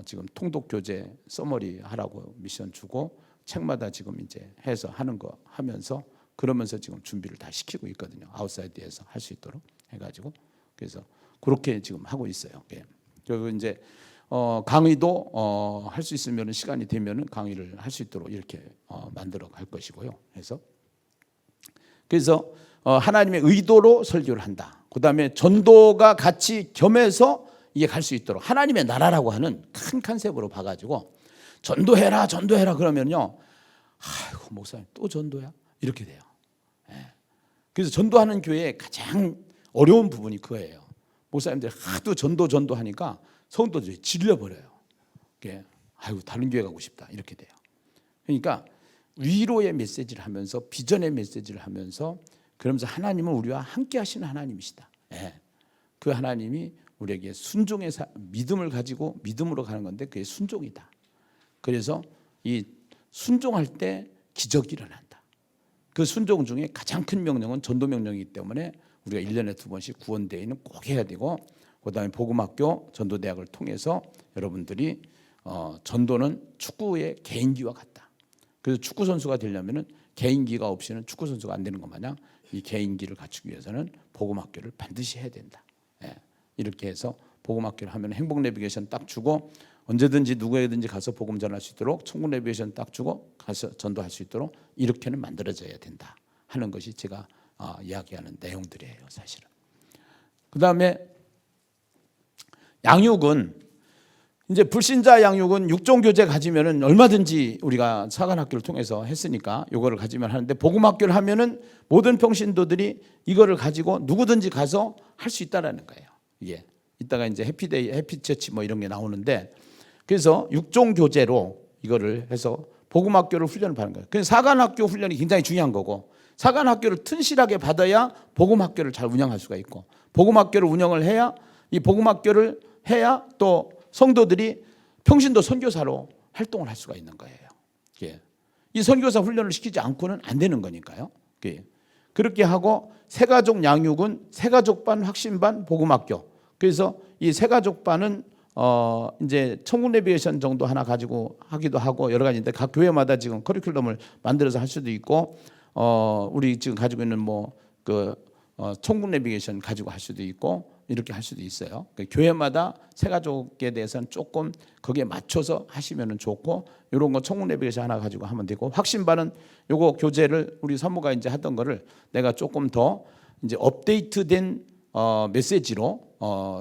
지금 통독교재 써머리 하라고 미션 주고 책마다 지금 이제 해서 하는 거 하면서 그러면서 지금 준비를 다 시키고 있거든요. 아웃사이드에서 할 수 있도록 해가지고 그래서 그렇게 지금 하고 있어요. 그리고 이제 강의도 할 수 있으면 시간이 되면 강의를 할 수 있도록 이렇게 만들어 갈 것이고요. 그래서 하나님의 의도로 설교를 한다. 그 다음에 전도가 같이 겸해서 이게 갈 수 있도록 하나님의 나라라고 하는 큰 컨셉으로 봐가지고 전도해라 그러면요. 아이고 목사님 또 전도야? 이렇게 돼요. 그래서 전도하는 교회의 가장 어려운 부분이 그거예요. 목사님들이 하도 전도 하니까 성도들이 질려버려요. 아이고 다른 교회 가고 싶다 이렇게 돼요. 그러니까 위로의 메시지를 하면서 비전의 메시지를 하면서 그러면서 하나님은 우리와 함께 하시는 하나님이시다. 그 하나님이 우리에게 순종의 믿음을 가지고 믿음으로 가는 건데 그게 순종이다. 그래서 이 순종할 때 기적이 일어난다. 그 순종 중에 가장 큰 명령은 전도 명령이기 때문에 우리가 1년에 2번씩 구원대회는 꼭 해야 되고 그다음에 복음학교 전도대학을 통해서 여러분들이 전도는 축구의 개인기와 같다. 그래서 축구 선수가 되려면은 개인기가 없이는 축구 선수가 안 되는 것 마냥 이 개인기를 갖추기 위해서는 복음학교를 반드시 해야 된다. 이렇게 해서 복음학교를 하면 행복 내비게이션 딱 주고 언제든지 누구에든지 가서 복음 전할 수 있도록 천국 내비게이션 딱 주고 가서 전도할 수 있도록 이렇게는 만들어져야 된다 하는 것이 제가 이야기하는 내용들이에요. 사실은. 그 다음에 양육은 이제 불신자 양육은 육종교재 가지면은 얼마든지 우리가 사관학교를 통해서 했으니까 이거를 가지면 하는데 복음학교를 하면은 모든 평신도들이 이거를 가지고 누구든지 가서 할 수 있다라는 거예요. 이게 이따가 이제 해피데이, 해피처치 뭐 이런 게 나오는데 그래서 육종교재로 이거를 해서 복음학교를 훈련을 받는 거예요. 그래서 사관학교 훈련이 굉장히 중요한 거고 사관학교를 튼실하게 받아야 복음학교를 잘 운영할 수가 있고 복음학교를 운영을 해야 이 복음학교를 해야 또 성도들이 평신도 선교사로 활동을 할 수가 있는 거예요. 이 선교사 훈련을 시키지 않고는 안 되는 거니까요. 그렇게 하고 새가족 양육은 새가족반 확신반 복음학교. 그래서 이 새가족반은 이제 천국 내비게이션 정도 하나 가지고 하기도 하고 여러 가지인데 각 교회마다 지금 커리큘럼을 만들어서 할 수도 있고 우리 지금 가지고 있는 천국 내비게이션 가지고 할 수도 있고 이렇게 할 수도 있어요. 교회마다 새가족에 대해서는 조금 거기에 맞춰서 하시면 좋고 이런 거 천국 내비게이션 하나 가지고 하면 되고 확신반은 요거 교재를 우리 사모가 이제 하던 거를 내가 조금 더 이제 업데이트된 메시지로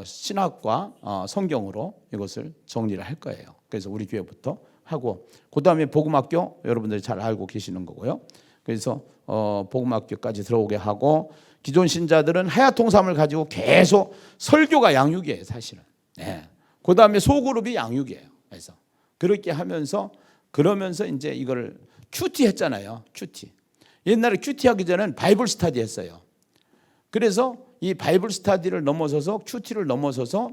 신학과 성경으로 이것을 정리를 할 거예요. 그래서 우리 교회부터 하고 그다음에 복음학교 여러분들이 잘 알고 계시는 거고요. 그래서 복음학교까지 들어오게 하고 기존 신자들은 하야통삼을 가지고 계속 설교가 양육이에요, 사실은. 네. 그다음에 소그룹이 양육이에요. 그래서 그렇게 하면서 그러면서 이제 이거를 큐티 했잖아요. 큐티. 옛날에 큐티 하기 전에는 바이블 스터디 했어요. 그래서 이 바이블 스터디를 넘어서서 큐티를 넘어서서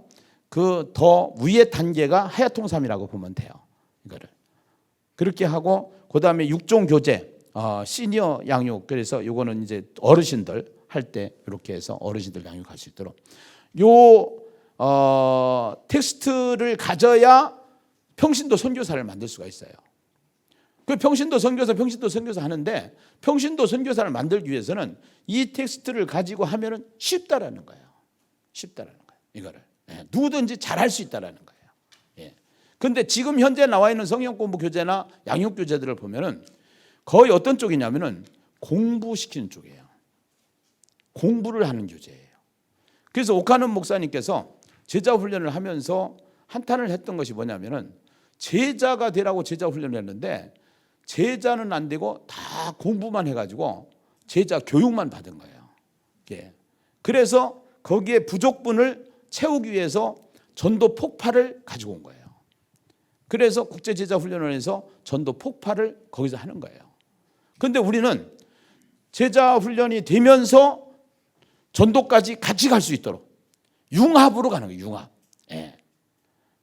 그 더 위의 단계가 하야통삼이라고 보면 돼요. 이거를 그렇게 하고 그다음에 육종 교제, 시니어 양육. 그래서 이거는 이제 어르신들 할 때 이렇게 해서 어르신들 양육할 수 있도록 텍스트를 가져야 평신도 선교사를 만들 수가 있어요. 그 평신도 선교사 하는데 평신도 선교사를 만들기 위해서는 이 텍스트를 가지고 하면은 쉽다라는 거예요. 쉽다라는 거예요. 이거를 누구든지 잘할 수 있다라는 거예요. 그런데 지금 현재 나와 있는 성경 공부 교재나 양육 교재들을 보면은 거의 어떤 쪽이냐면은 공부시키는 쪽이에요. 공부를 하는 교재예요. 그래서 오카는 목사님께서 제자 훈련을 하면서 한탄을 했던 것이 뭐냐면은 제자가 되라고 제자 훈련을 했는데 제자는 안 되고 다 공부만 해가지고 제자 교육만 받은 거예요. 그래서 거기에 부족분을 채우기 위해서 전도 폭파를 가지고 온 거예요. 그래서 국제제자 훈련을 해서 전도 폭파를 거기서 하는 거예요. 그런데 우리는 제자 훈련이 되면서 전도까지 같이 갈 수 있도록 융합으로 가는 거예요. 융합.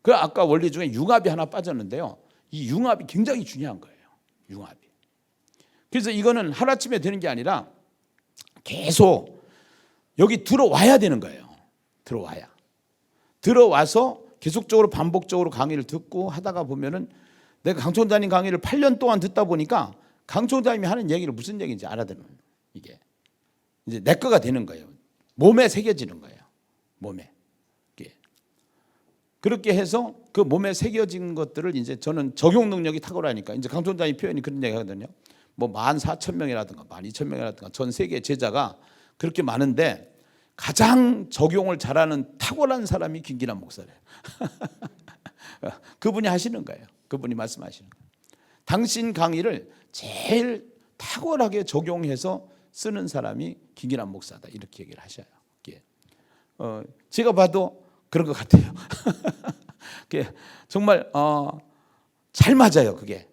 그 아까 원리 중에 융합이 하나 빠졌는데요. 이 융합이 굉장히 중요한 거예요. 융합이. 그래서 이거는 하루아침에 되는 게 아니라 계속 여기 들어와야 되는 거예요. 들어와서 계속적으로 반복적으로 강의를 듣고 하다가 보면은 내가 강총장님 강의를 8년 동안 듣다 보니까 강총장님이 하는 얘기를 무슨 얘기인지 알아듣는 이게 이제 내 거가 되는 거예요. 몸에 새겨지는 거예요. 몸에. 그렇게 해서 그 몸에 새겨진 것들을 이제 저는 적용 능력이 탁월하니까 이제 강총장님 표현이 그런 얘기 하거든요. 뭐 14,000명이라든가 12,000명이라든가 전 세계 제자가 그렇게 많은데 가장 적용을 잘하는 탁월한 사람이 김기남 목사래요. 그분이 하시는 거예요. 그분이 말씀하시는 거예요. 당신 강의를 제일 탁월하게 적용해서 쓰는 사람이 김기남 목사다. 이렇게 얘기를 하셔요. 제가 봐도 그런 것 같아요. 정말 잘 맞아요. 그게.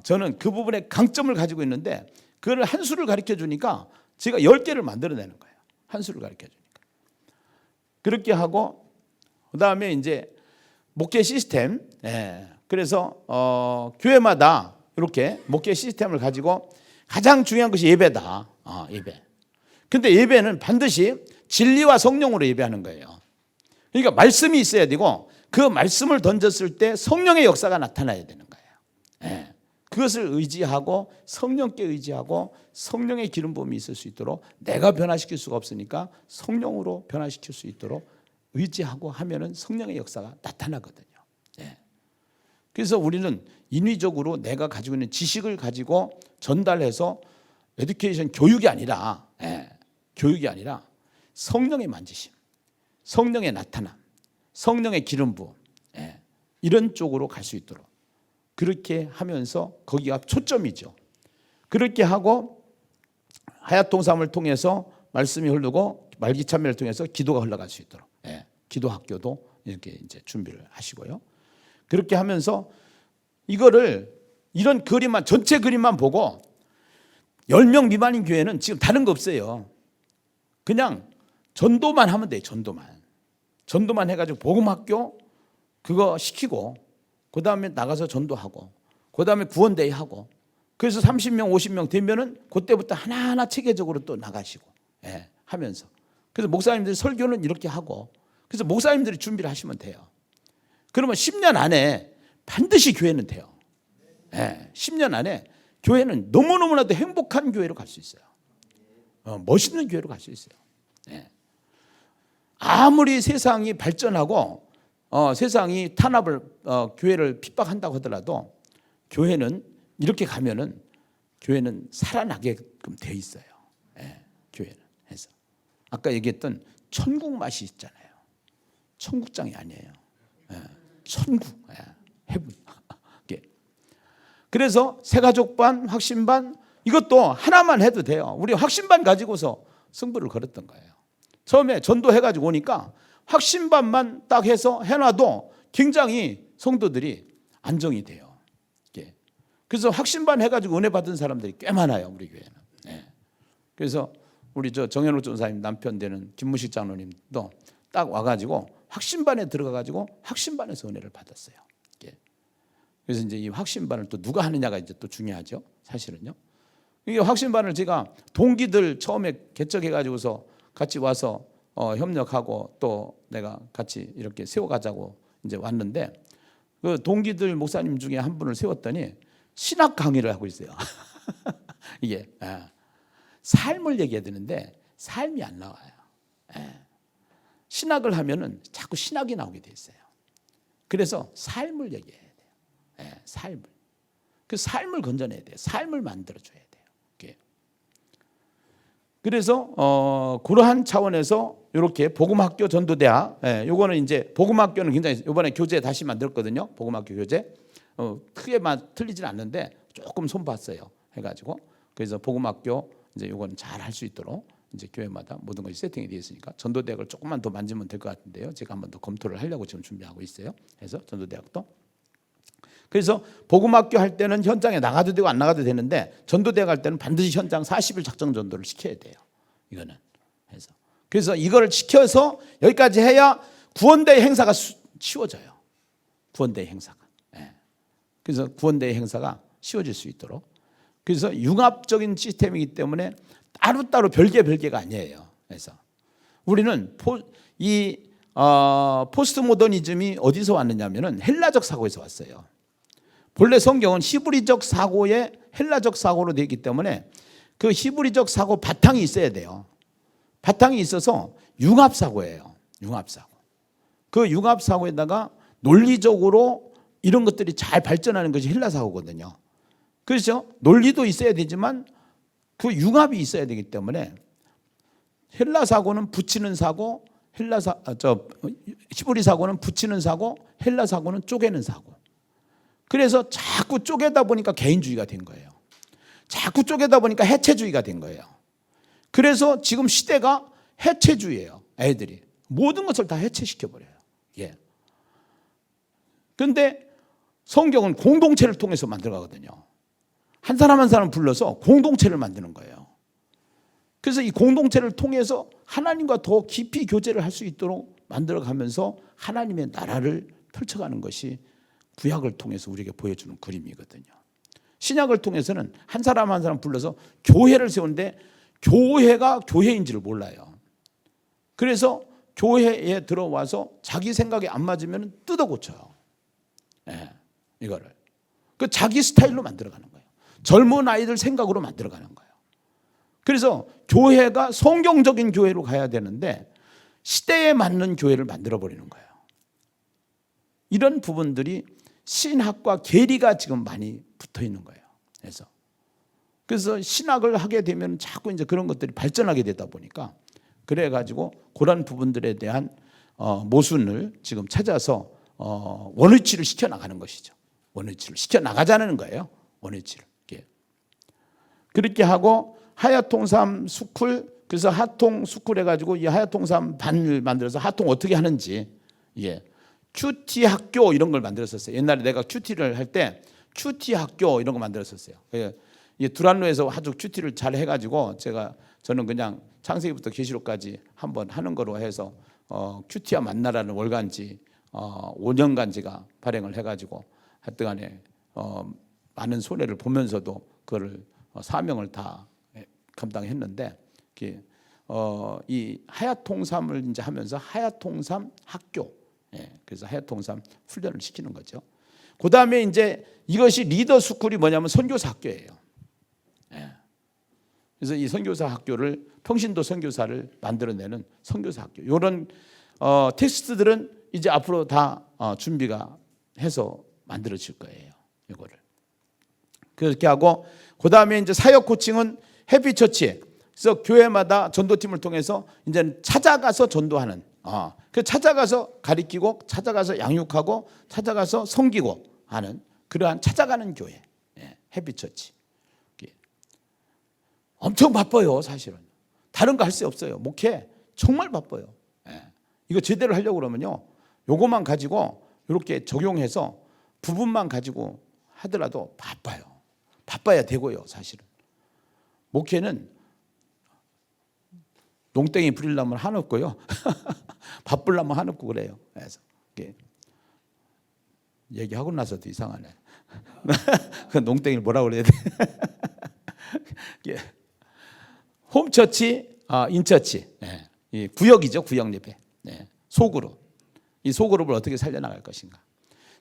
저는 그 부분에 강점을 가지고 있는데 그걸 한 수를 가르쳐 주니까 제가 10개를 만들어내는 거예요. 한 수를 가르쳐 주니까. 그렇게 하고 그다음에 이제 목회 시스템. 그래서 교회마다 이렇게 목회 시스템을 가지고 가장 중요한 것이 예배다. 예배. 근데 예배는 반드시 진리와 성령으로 예배하는 거예요. 그러니까 말씀이 있어야 되고 그 말씀을 던졌을 때 성령의 역사가 나타나야 되는 거예요. 그것을 의지하고 성령께 의지하고 성령의 기름 부음이 있을 수 있도록 내가 변화시킬 수가 없으니까 성령으로 변화시킬 수 있도록 의지하고 하면은 성령의 역사가 나타나거든요. 그래서 우리는 인위적으로 내가 가지고 있는 지식을 가지고 전달해서 에듀케이션 교육이 아니라 성령의 만지심, 성령의 나타남, 성령의 기름 부음 이런 쪽으로 갈 수 있도록 그렇게 하면서 거기가 초점이죠. 그렇게 하고 하야통삼을 통해서 말씀이 흐르고 말기참회를 통해서 기도가 흘러갈 수 있도록 기도 학교도 이렇게 이제 준비를 하시고요. 그렇게 하면서 이거를 이런 그림만 전체 그림만 보고 10명 미만인 교회는 지금 다른 거 없어요. 그냥 전도만 하면 돼요. 전도만 해가지고 복음학교 그거 시키고 그 다음에 나가서 전도하고 그 다음에 구원대회 하고 그래서 30명, 50명 되면은 그때부터 하나하나 체계적으로 또 나가시고 하면서. 그래서 목사님들이 설교는 이렇게 하고, 그래서 목사님들이 준비를 하시면 돼요. 그러면 10년 안에 반드시 교회는 돼요. 10년 안에 교회는 너무너무나도 행복한 교회로 갈 수 있어요. 멋있는 교회로 갈 수 있어요. 아무리 세상이 발전하고 세상이 탄압을 교회를 핍박한다고 하더라도 교회는 이렇게 가면은 교회는 살아나게끔 돼 있어요. 교회는 해서 아까 얘기했던 천국 맛이 있잖아요. 천국장이 아니에요. 천국, 해분. 그래서 새가족반, 확신반 이것도 하나만 해도 돼요. 우리 확신반 가지고서 승부를 걸었던 거예요. 처음에 전도해가지고 오니까 확신반만 딱 해서 해놔도 굉장히 성도들이 안정이 돼요. 그래서 확신반 해가지고 은혜 받은 사람들이 꽤 많아요, 우리 교회는. 그래서 우리 정현옥 전사님 남편 되는 김무식 장로님도 딱 와가지고 확신반에 들어가가지고 확신반에서 은혜를 받았어요. 그래서 이제 이 확신반을 또 누가 하느냐가 이제 또 중요하죠, 사실은요. 이게 확신반을 제가 동기들 처음에 개척해가지고서 같이 와서 협력하고 또 내가 같이 이렇게 세워가자고 이제 왔는데 그 동기들 목사님 중에 한 분을 세웠더니 신학 강의를 하고 있어요. 이게 삶을 얘기해야 되는데 삶이 안 나와요. 신학을 하면은 자꾸 신학이 나오게 돼 있어요. 그래서 삶을 얘기해야 돼요. 삶을. 그 삶을 건져내야 돼요. 삶을 만들어줘야 돼요. 그래서 그러한 차원에서 이렇게 복음학교 전도대학, 요거는 이제 복음학교는 굉장히 이번에 교재 다시 만들었거든요. 복음학교 교재. 크게 틀리진 않는데 조금 손봤어요. 해가지고 그래서 복음학교 이제 요거는 잘 할 수 있도록 이제 교회마다 모든 것이 세팅이 되어 있으니까 전도대학을 조금만 더 만지면 될 것 같은데요. 제가 한번 더 검토를 하려고 지금 준비하고 있어요. 그래서 전도대학도. 그래서 복음학교 할 때는 현장에 나가도 되고 안 나가도 되는데 전도대학 할 때는 반드시 현장 40일 작정 전도를 시켜야 돼요. 이거는 그래서 이거를 시켜서 여기까지 해야 구원대의 행사가 쉬워져요. 구원대의 행사가. 그래서 구원대의 행사가 쉬워질 수 있도록. 그래서 융합적인 시스템이기 때문에 따로따로 별개가 아니에요. 그래서 우리는 포스트 모더니즘이 어디서 왔느냐면은 헬라적 사고에서 왔어요. 본래 성경은 히브리적 사고의 헬라적 사고로 되어 있기 때문에 그 히브리적 사고 바탕이 있어야 돼요. 바탕이 있어서 융합사고예요. 융합사고. 그 융합사고에다가 논리적으로 이런 것들이 잘 발전하는 것이 헬라사고거든요. 그래서 논리도 있어야 되지만 그 융합이 있어야 되기 때문에 헬라사고는 붙이는 사고, 히브리 사고는 붙이는 사고, 헬라 사고는 쪼개는 사고. 그래서 자꾸 쪼개다 보니까 개인주의가 된 거예요. 자꾸 쪼개다 보니까 해체주의가 된 거예요. 그래서 지금 시대가 해체주의예요. 애들이 모든 것을 다 해체시켜버려요. 그런데 성경은 공동체를 통해서 만들어가거든요. 한 사람 한 사람 불러서 공동체를 만드는 거예요. 그래서 이 공동체를 통해서 하나님과 더 깊이 교제를 할 수 있도록 만들어가면서 하나님의 나라를 펼쳐가는 것이 구약을 통해서 우리에게 보여주는 그림이거든요. 신약을 통해서는 한 사람 한 사람 불러서 교회를 세우는데 교회가 교회인지를 몰라요. 그래서 교회에 들어와서 자기 생각에 안 맞으면 뜯어 고쳐요. 이거를. 그 자기 스타일로 만들어가는 거예요. 젊은 아이들 생각으로 만들어가는 거예요. 그래서 교회가 성경적인 교회로 가야 되는데 시대에 맞는 교회를 만들어버리는 거예요. 이런 부분들이 신학과 괴리가 지금 많이 붙어 있는 거예요. 그래서 신학을 하게 되면 자꾸 이제 그런 것들이 발전하게 되다 보니까 그래가지고 그런 부분들에 대한 모순을 지금 찾아서 원위치를 시켜나가는 것이죠. 원위치를 시켜나가자는 거예요. 원위치를. 그렇게 하고 하야통삼 스쿨, 그래서 하통 스쿨 해가지고 이 하야통삼 반을 만들어서 하통 어떻게 하는지, 큐티 학교 이런 걸 만들었었어요. 옛날에 내가 큐티를 할 때 큐티 학교 이런 거 만들었었어요. 이 두란노에서 아주 큐티를 잘 해가지고 저는 그냥 창세기부터 계시록까지 한번 하는 거로 해서 큐티와 만나라는 월간지 5년간 제가 발행을 해가지고 하여튼간에 많은 손해를 보면서도 그걸 사명을 다 감당했는데 이 하야통삼을 이제 하면서 하야통삼 학교, 그래서 하야통삼 훈련을 시키는 거죠. 그 다음에 이제 이것이 리더 스쿨이 뭐냐면 선교사 학교예요. 그래서 이 선교사 학교를 평신도 선교사를 만들어내는 선교사 학교. 이런 텍스트들은 이제 앞으로 다 준비가 해서 만들어질 거예요. 이거를 그렇게 하고 그 다음에 이제 사역 코칭은 해피처치. 그래서 교회마다 전도팀을 통해서 이제 찾아가서 전도하는, 그 찾아가서 가리키고 찾아가서 양육하고 찾아가서 섬기고 하는 그러한 찾아가는 교회, 해피처치. 엄청 바빠요, 사실은. 다른 거 할 수 없어요. 목회 정말 바빠요. 이거 제대로 하려고 그러면요, 요것만 가지고 이렇게 적용해서 부분만 가지고 하더라도 바빠요. 바빠야 되고요, 사실은. 목회는 농땡이 부리려면 한없고요. 바쁘려면 한없고 그래요. 그래서 얘기하고 나서도 이상하네. 그 농땡이를 뭐라고 그래야 돼? 홈처치, 인처치, 이 구역이죠, 구역 예배. 소그룹. 이 소그룹을 어떻게 살려나갈 것인가.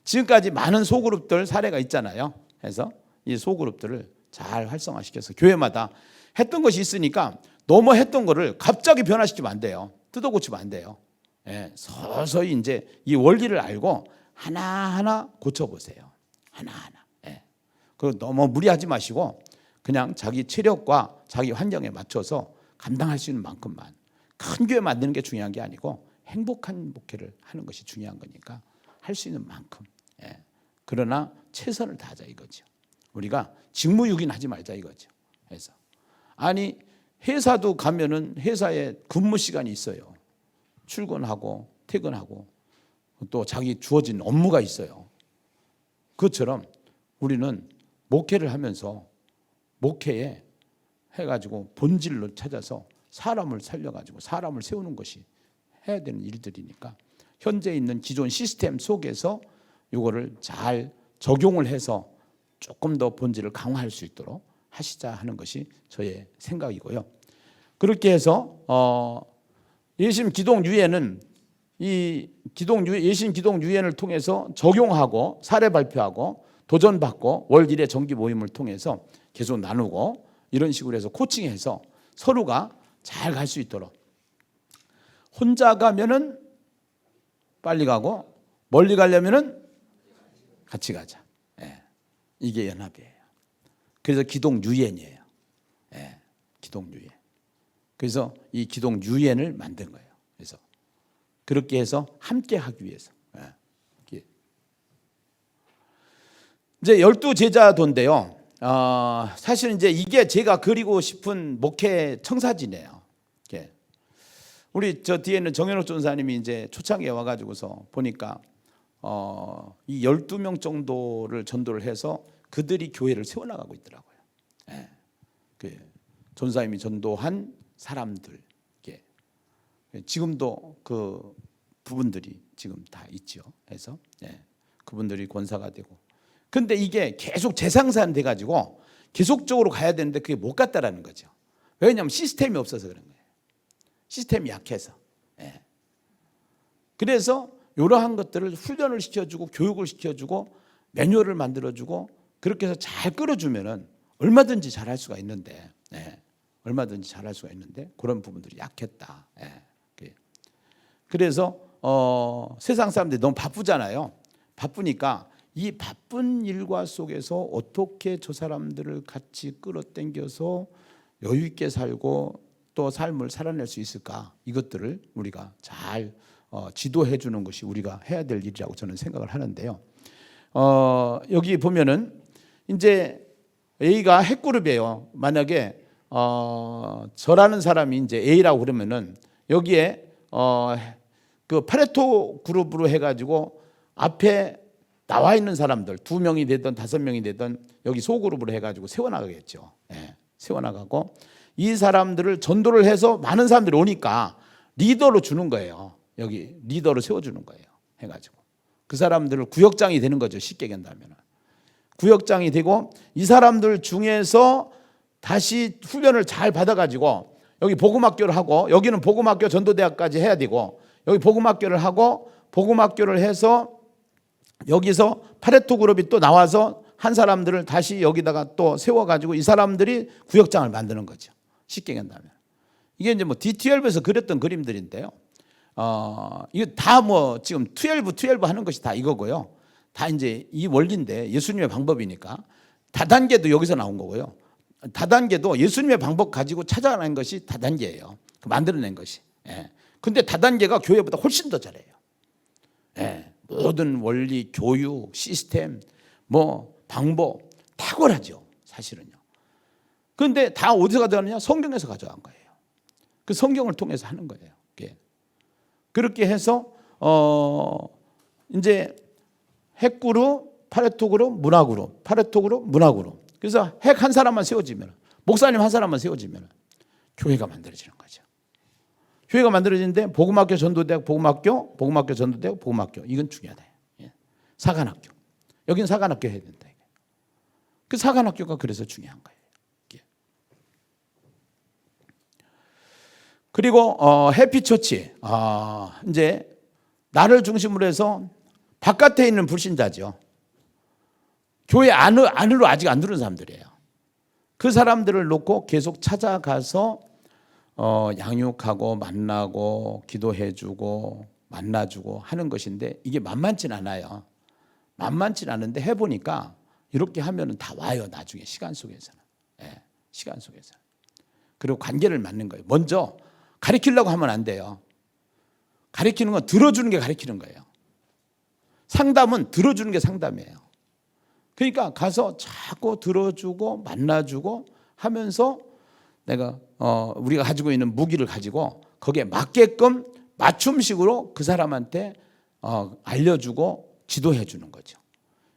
지금까지 많은 소그룹들 사례가 있잖아요. 그래서 이 소그룹들을 잘 활성화시켜서 교회마다 했던 것이 있으니까 너무 했던 거를 갑자기 변화시키면 안 돼요. 뜯어고치면 안 돼요. 서서히 이제 이 원리를 알고 하나하나 고쳐보세요. 하나하나. 그리고 너무 무리하지 마시고 그냥 자기 체력과 자기 환경에 맞춰서 감당할 수 있는 만큼만. 큰 교회 만드는 게 중요한 게 아니고 행복한 목회를 하는 것이 중요한 거니까 할 수 있는 만큼. 그러나 최선을 다하자 이거죠. 우리가 직무유기하지 말자 이거죠. 그래서 아니 회사도 가면은 회사에 근무 시간이 있어요. 출근하고 퇴근하고 또 자기 주어진 업무가 있어요. 그것처럼 우리는 목회를 하면서 목회에 해가지고 본질로 찾아서 사람을 살려가지고 사람을 세우는 것이 해야 되는 일들이니까 현재 있는 기존 시스템 속에서 이거를 잘 적용을 해서 조금 더 본질을 강화할 수 있도록 하시자 하는 것이 저의 생각이고요. 그렇게 해서 예심 기동 유예는 이 예심 기동 유예를 통해서 적용하고 사례 발표하고 도전받고 월 1회 정기 모임을 통해서 계속 나누고 이런 식으로 해서 코칭해서 서로가 잘 갈 수 있도록. 혼자 가면은 빨리 가고 멀리 가려면은 같이 가자. 이게 연합이에요. 그래서 기동유엔이에요. 기동유엔. 그래서 이 기동유엔을 만든 거예요. 그래서 그렇게 해서 함께 하기 위해서. 이제 12제자도인데요. 사실 이제 이게 제가 그리고 싶은 목회 청사진이에요. 우리 저 뒤에는 정현옥 전사님이 이제 초창기에 와가지고서 보니까 이 12명 정도를 전도를 해서 그들이 교회를 세워나가고 있더라고요. 그 전사님이 전도한 사람들, 지금도 그 부분들이 지금 다 있죠. 그래서 그분들이 권사가 되고. 근데 이게 계속 재상산 돼가지고 계속적으로 가야 되는데 그게 못 갔다라는 거죠. 왜냐하면 시스템이 없어서 그런 거예요. 시스템이 약해서. 그래서 이러한 것들을 훈련을 시켜주고 교육을 시켜주고 매뉴얼을 만들어주고 그렇게 해서 잘 끌어주면은 얼마든지 잘할 수가 있는데, 얼마든지 잘할 수가 있는데 그런 부분들이 약했다. 그래서 세상 사람들이 너무 바쁘잖아요. 바쁘니까 이 바쁜 일과 속에서 어떻게 저 사람들을 같이 끌어당겨서 여유 있게 살고 또 삶을 살아낼 수 있을까? 이것들을 우리가 잘 지도해 주는 것이 우리가 해야 될 일이라고 저는 생각을 하는데요. 여기 보면은 이제 A가 핵그룹이에요. 만약에 저라는 사람이 이제 A라고 그러면은 여기에 그 파레토 그룹으로 해가지고 앞에 나와 있는 사람들 2명이 되든 5명이 되든 여기 소그룹으로 해가지고 세워나가겠죠. 세워나가고 이 사람들을 전도를 해서 많은 사람들이 오니까 리더로 주는 거예요. 여기 리더로 세워주는 거예요. 해가지고 그 사람들을 구역장이 되는 거죠. 쉽게 얘기한다면. 구역장이 되고 이 사람들 중에서 다시 훈련을 잘 받아가지고 여기 복음학교를 하고 여기는 복음학교 전도대학까지 해야 되고 여기 복음학교를 하고 복음학교를 해서 여기서 파레토 그룹이 또 나와서 한 사람들을 다시 여기다가 또 세워가지고 이 사람들이 구역장을 만드는 거죠. 쉽게 얘기한다면. 이게 이제 뭐 D12에서 그렸던 그림들인데요. 이거 다 뭐 지금 12 하는 것이 다 이거고요. 다 이제 이 원리인데 예수님의 방법이니까 다단계도 여기서 나온 거고요. 다단계도 예수님의 방법 가지고 찾아낸 것이 다단계예요. 만들어낸 것이. 예. 근데 다단계가 교회보다 훨씬 더 잘해요. 예. 모든 원리, 교육, 시스템, 뭐 방법 탁월하죠. 사실은요. 그런데 다 어디서 가져왔느냐? 성경에서 가져간 거예요. 그 성경을 통해서 하는 거예요. 예. 그렇게 해서 이제 핵그룹, 파레토그룹, 문화그룹, 파레토그룹, 문화그룹. 그래서 핵 한 사람만 세워지면, 목사님 한 사람만 세워지면 교회가 만들어지는 거죠. 교회가 만들어지는데 복음학교 전도대학, 복음학교, 복음학교 전도대학, 복음학교. 이건 중요하다. 예. 사관학교. 여기는 사관학교 해야 된다. 그 사관학교가 그래서 중요한 거예요. 예. 그리고 해피처치. 이제 나를 중심으로 해서 바깥에 있는 불신자죠. 교회 안으로 아직 안 들어온 사람들이에요. 그 사람들을 놓고 계속 찾아가서 양육하고 만나고 기도해주고 만나주고 하는 것인데 이게 만만치는 않아요. 만만치는 않은데 해보니까 이렇게 하면 다 와요. 나중에 시간 속에서는. 예, 시간 속에서는. 그리고 관계를 맺는 거예요. 먼저 가르치려고 하면 안 돼요. 가르치는 건 들어주는 게 가르치는 거예요. 상담은 들어주는 게 상담이에요. 그러니까 가서 자꾸 들어주고 만나주고 하면서 내가 우리가 가지고 있는 무기를 가지고 거기에 맞게끔 맞춤식으로 그 사람한테 알려주고 지도해 주는 거죠.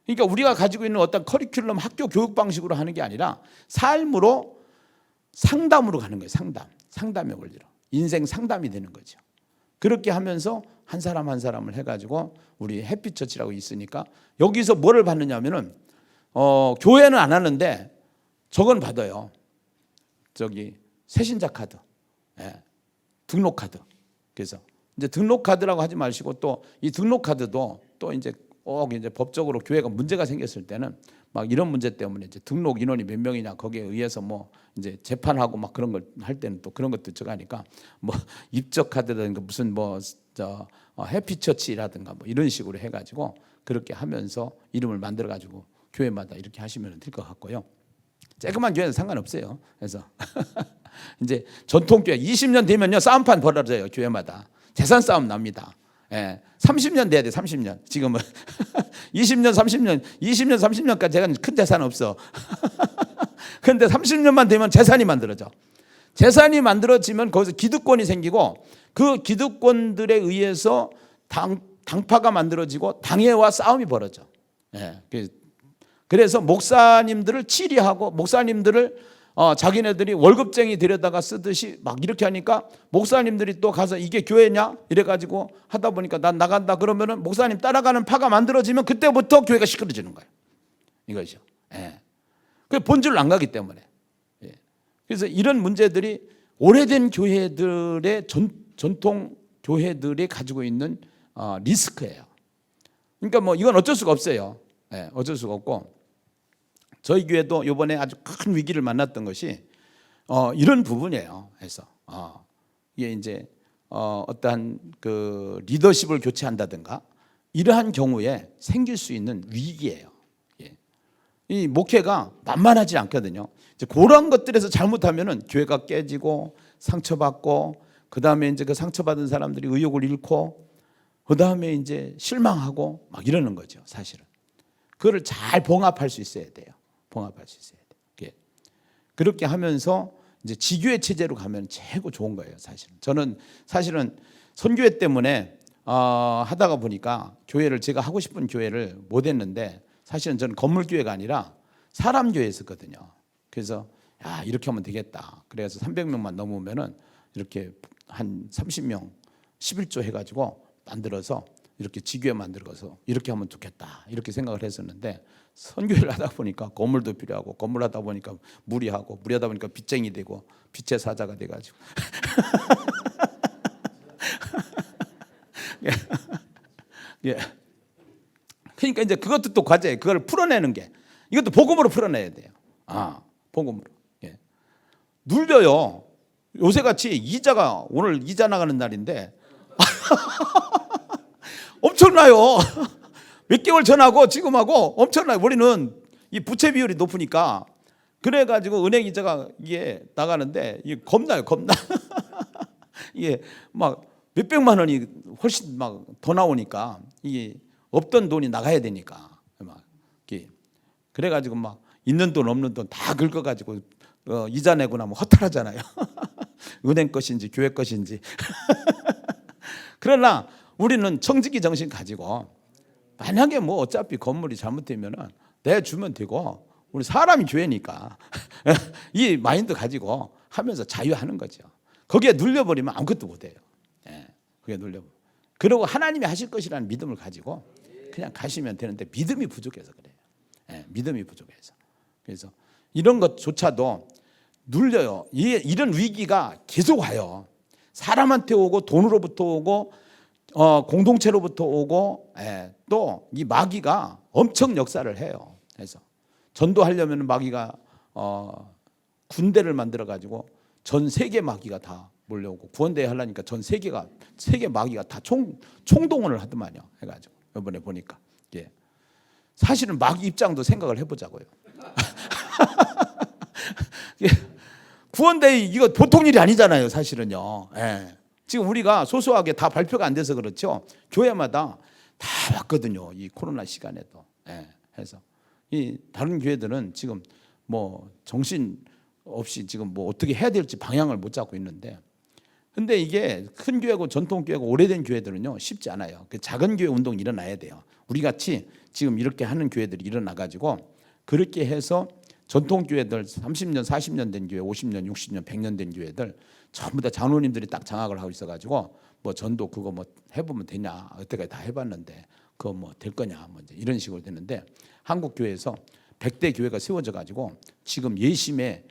그러니까 우리가 가지고 있는 어떤 커리큘럼 학교 교육 방식으로 하는 게 아니라 삶으로 상담으로 가는 거예요. 상담의 원리로. 인생 상담이 되는 거죠. 그렇게 하면서 한 사람 한 사람을 해가지고 우리 햇빛처치라고 있으니까 여기서 뭐를 받느냐면은 교회는 안 하는데 저건 받아요. 저기 새신자 카드, 예, 등록 카드. 그래서 이제 등록 카드라고 하지 마시고 또 이 등록 카드도 또 이제 꼭 이제 법적으로 교회가 문제가 생겼을 때는 막 이런 문제 때문에 이제 등록 인원이 몇 명이냐 거기에 의해서 뭐 이제 재판하고 막 그런 걸 할 때는 또 그런 것도 들어가니까 뭐 입적 카드라든가 무슨 뭐 해피처치라든가 뭐 이런 식으로 해가지고 그렇게 하면서 이름을 만들어 가지고 교회마다 이렇게 하시면 될 것 같고요. 조그만 교회는 상관없어요. 그래서 이제 전통교회 20년 되면요 싸움판 벌어져요. 교회마다 재산 싸움 납니다. 예, 30년 돼야 돼. 30년. 지금은 20년, 30년, 20년, 30년까지 제가 큰 재산 없어. 그런데 30년만 되면 재산이 만들어져. 재산이 만들어지면 거기서 기득권이 생기고 그 기득권들에 의해서 당파가 만들어지고 당회와 싸움이 벌어져. 예, 그래서 목사님들을 치리하고 목사님들을 자기네들이 월급쟁이 데려다가 쓰듯이 막 이렇게 하니까 목사님들이 또 가서 이게 교회냐 이래가지고 하다 보니까 난 나간다 그러면은 목사님 따라가는 파가 만들어지면 그때부터 교회가 시끄러지는 거예요. 이거죠. 예. 그 본질을 안 가기 때문에. 예. 그래서 이런 문제들이 오래된 교회들의 전통 교회들이 가지고 있는 리스크예요. 그러니까 뭐 이건 어쩔 수가 없어요. 예. 어쩔 수가 없고. 저희 교회도 이번에 아주 큰 위기를 만났던 것이 이런 부분이에요. 그래서 이게 이제 어떠한 그 리더십을 교체한다든가 이러한 경우에 생길 수 있는 위기예요. 예. 이 목회가 만만하지 않거든요. 이제 그런 것들에서 잘못하면은 교회가 깨지고 상처받고 그 다음에 이제 그 상처받은 사람들이 의욕을 잃고 그 다음에 이제 실망하고 막 이러는 거죠. 사실은 그거를 잘 봉합할 수 있어야 돼요. 봉합할 수 있어야 돼. 그렇게 하면서 이제 지교회 체제로 가면 최고 좋은 거예요. 저는 사실은 선교회 때문에 하다가 보니까 교회를 제가 하고 싶은 교회를 못 했는데 사실은 저는 건물 교회가 아니라 사람 교회였었거든요. 그래서 야 이렇게 하면 되겠다. 그래서 300명만 넘으면은 이렇게 한 30명 11조 해가지고 만들어서 이렇게 지교회 만들어서 이렇게 하면 좋겠다. 이렇게 생각을 했었는데 선교를 하다 보니까 건물도 필요하고, 건물 하다 보니까 무리하고, 무리하다 보니까 빚쟁이 되고, 빚의 사자가 돼가지고 예. 그러니까 이제 그것도 또 과제예요. 그걸 풀어내는 게, 이것도 복음으로 풀어내야 돼요. 복음으로. 예. 눌려요. 요새같이 이자가, 오늘 이자 나가는 날인데 엄청나요. 몇 개월 전하고 지금하고 엄청나요. 우리는 이 부채 비율이 높으니까, 그래가지고 은행 이자가 이게 나가는데 이게 겁나요. 겁나. 이게 막 몇백만 원이 훨씬 막 더 나오니까, 이게 없던 돈이 나가야 되니까 막 이게, 그래가지고 막 있는 돈 없는 돈 다 긁어가지고 이자 내고 나면 허탈하잖아요. 은행 것인지 교회 것인지. 그러나 우리는 청지기 정신 가지고, 만약에 뭐 어차피 건물이 잘못되면은 내주면 되고, 우리 사람이 교회니까 이 마인드 가지고 하면서 자유하는 거죠. 거기에 눌려버리면 아무것도 못해요. 그게 눌려버려. 그리고 하나님이 하실 것이라는 믿음을 가지고 그냥 가시면 되는데, 믿음이 부족해서 그래요. 믿음이 부족해서. 그래서 이런 것조차도 눌려요. 이런 위기가 계속 와요. 사람한테 오고, 돈으로부터 오고, 공동체로부터 오고, 또 이 마귀가 엄청 역사를 해요. 그래서 전도하려면 마귀가 군대를 만들어 가지고 전 세계 마귀가 다 몰려오고, 구원대회 하려니까 전 세계 마귀가 다 총동원을 하더만요. 해가지고 이번에 보니까, 예. 사실은 마귀 입장도 생각을 해보자고요. 예. 구원대회 이거 보통 일이 아니잖아요, 사실은요. 지금 우리가 소소하게 다 발표가 안 돼서 그렇죠. 교회마다 다 왔거든요, 이 코로나 시간에도. 해서 이 다른 교회들은 지금 뭐 정신 없이 지금 뭐 어떻게 해야 될지 방향을 못 잡고 있는데, 근데 이게 큰 교회고 전통 교회고 오래된 교회들은요 쉽지 않아요. 그 작은 교회 운동이 일어나야 돼요. 우리 같이 지금 이렇게 하는 교회들이 일어나 가지고, 그렇게 해서 전통 교회들 30년 40년 된 교회, 50년 60년 100년 된 교회들 전부 다 장로님들이 딱 장악을 하고 있어 가지고, 뭐 전도 그거 뭐 해보면 되냐, 여태까지 다 해봤는데 그거 뭐 될 거냐, 뭐 이런 식으로 되는데, 한국 교회에서 100대 교회가 세워져 가지고 지금 예심에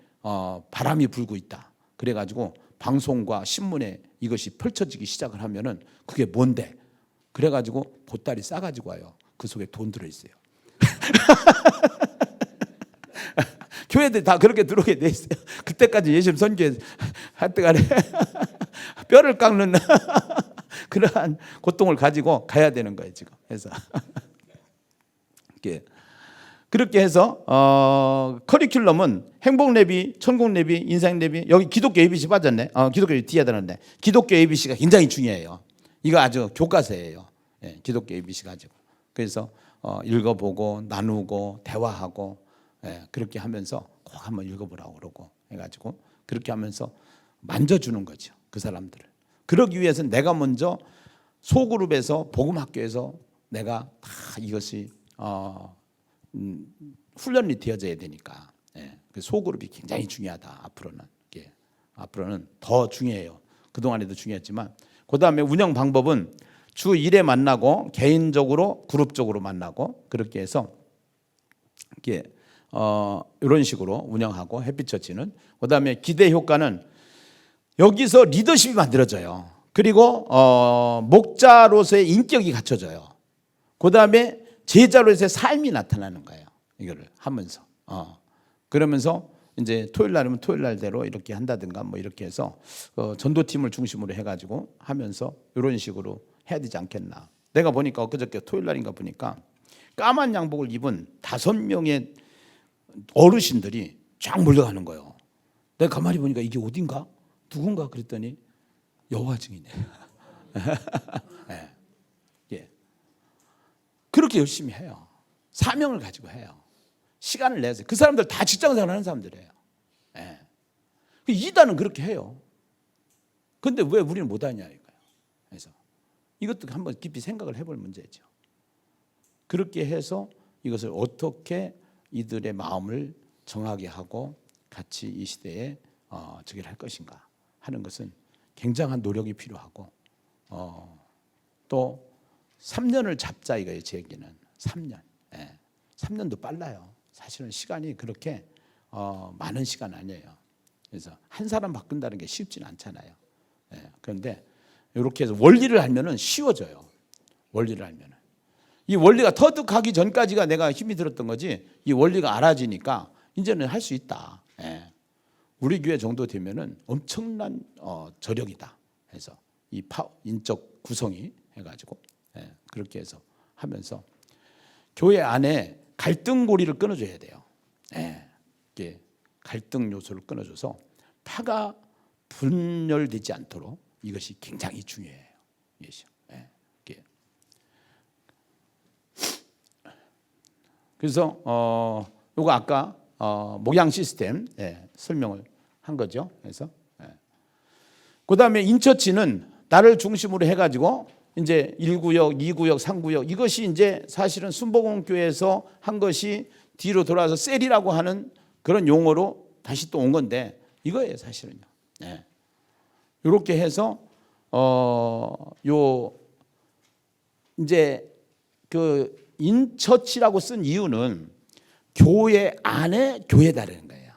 바람이 불고 있다. 그래 가지고 방송과 신문에 이것이 펼쳐지기 시작을 하면은, 그게 뭔데? 그래 가지고 보따리 싸 가지고 와요. 그 속에 돈 들어 있어요. 교회들 다 그렇게 들어오게 돼 있어요. 그때까지 예심 선교에 하여튼간에 뼈를 깎는 그러한 고통을 가지고 가야 되는 거예요 지금. 해서 그렇게 해서 커리큘럼은 행복레비, 천국레비, 인생레비, 여기 기독교 ABC 빠졌네. 기독교 뒤에 들었네. 기독교 ABC가 굉장히 중요해요. 이거 아주 교과서예요. 기독교 ABC 가지고. 그래서 읽어보고 나누고 대화하고, 그렇게 하면서 꼭 한번 읽어보라고 그러고 해가지고, 그렇게 하면서 만져주는 거죠, 그 사람들을. 그러기 위해서는 내가 먼저 소그룹에서 복음학교에서 내가 다 이것이 훈련이 되어져야 되니까, 그 소그룹이 굉장히 중요하다. 앞으로는 더 중요해요. 그동안에도 중요했지만, 그 다음에 운영 방법은 주 1회 만나고, 개인적으로 그룹적으로 만나고, 그렇게 해서 이런 식으로 운영하고, 햇빛처치는. 그 다음에 기대 효과는 여기서 리더십이 만들어져요. 그리고 목자로서의 인격이 갖춰져요. 그 다음에 제자로서의 삶이 나타나는 거예요. 이거를 하면서. 그러면서 이제 토요일 날이면 토요일 날대로 이렇게 한다든가 뭐 이렇게 해서 전도팀을 중심으로 해가지고 하면서 이런 식으로 해야 되지 않겠나. 내가 보니까 엊그저께 토요일 날인가 보니까 까만 양복을 입은 5명의 어르신들이 쫙 몰려가는 거예요. 내가 가만히 보니까 이게 어딘가? 누군가? 그랬더니 여호와 증인이에요. 예. 그렇게 열심히 해요. 사명을 가지고 해요. 시간을 내서. 그 사람들 다 직장생활 하는 사람들이에요. 이단은 그렇게 해요. 그런데 왜 우리는 못하냐 이거예요. 그래서 이것도 한번 깊이 생각을 해볼 문제죠. 그렇게 해서 이것을 어떻게 이들의 마음을 정하게 하고 같이 이 시대에 저기를 할 것인가 하는 것은 굉장한 노력이 필요하고, 또 3년을 잡자 이거예요. 제 얘기는 3년. 3년도 빨라요. 사실은 시간이 그렇게 많은 시간 아니에요. 그래서 한 사람 바꾼다는 게 쉽진 않잖아요. 예, 그런데 이렇게 해서 원리를 알면은 쉬워져요. 원리를 알면은. 이 원리가 터득하기 전까지가 내가 힘이 들었던 거지, 이 원리가 알아지니까 이제는 할 수 있다. 예. 우리 교회 정도 되면은 엄청난 저력이다 해서 이 인적 구성이 해가지고 그렇게 해서 하면서 교회 안에 갈등고리를 끊어줘야 돼요. 이게 갈등 요소를 끊어줘서 파가 분열되지 않도록 이것이 굉장히 중요해요. 그래서 요거 아까 목양 시스템 설명을 한 거죠. 그래서 그다음에 인처치는 나를 중심으로 해가지고 이제 1구역, 2구역, 3구역 이것이 이제 사실은 순복음교회에서 한 것이 뒤로 돌아와서 셀이라고 하는 그런 용어로 다시 또 온 건데 이거예요, 사실은요. 이렇게 해서 요 이제 그 인처치라고 쓴 이유는 교회 안에 교회다라는 거예요.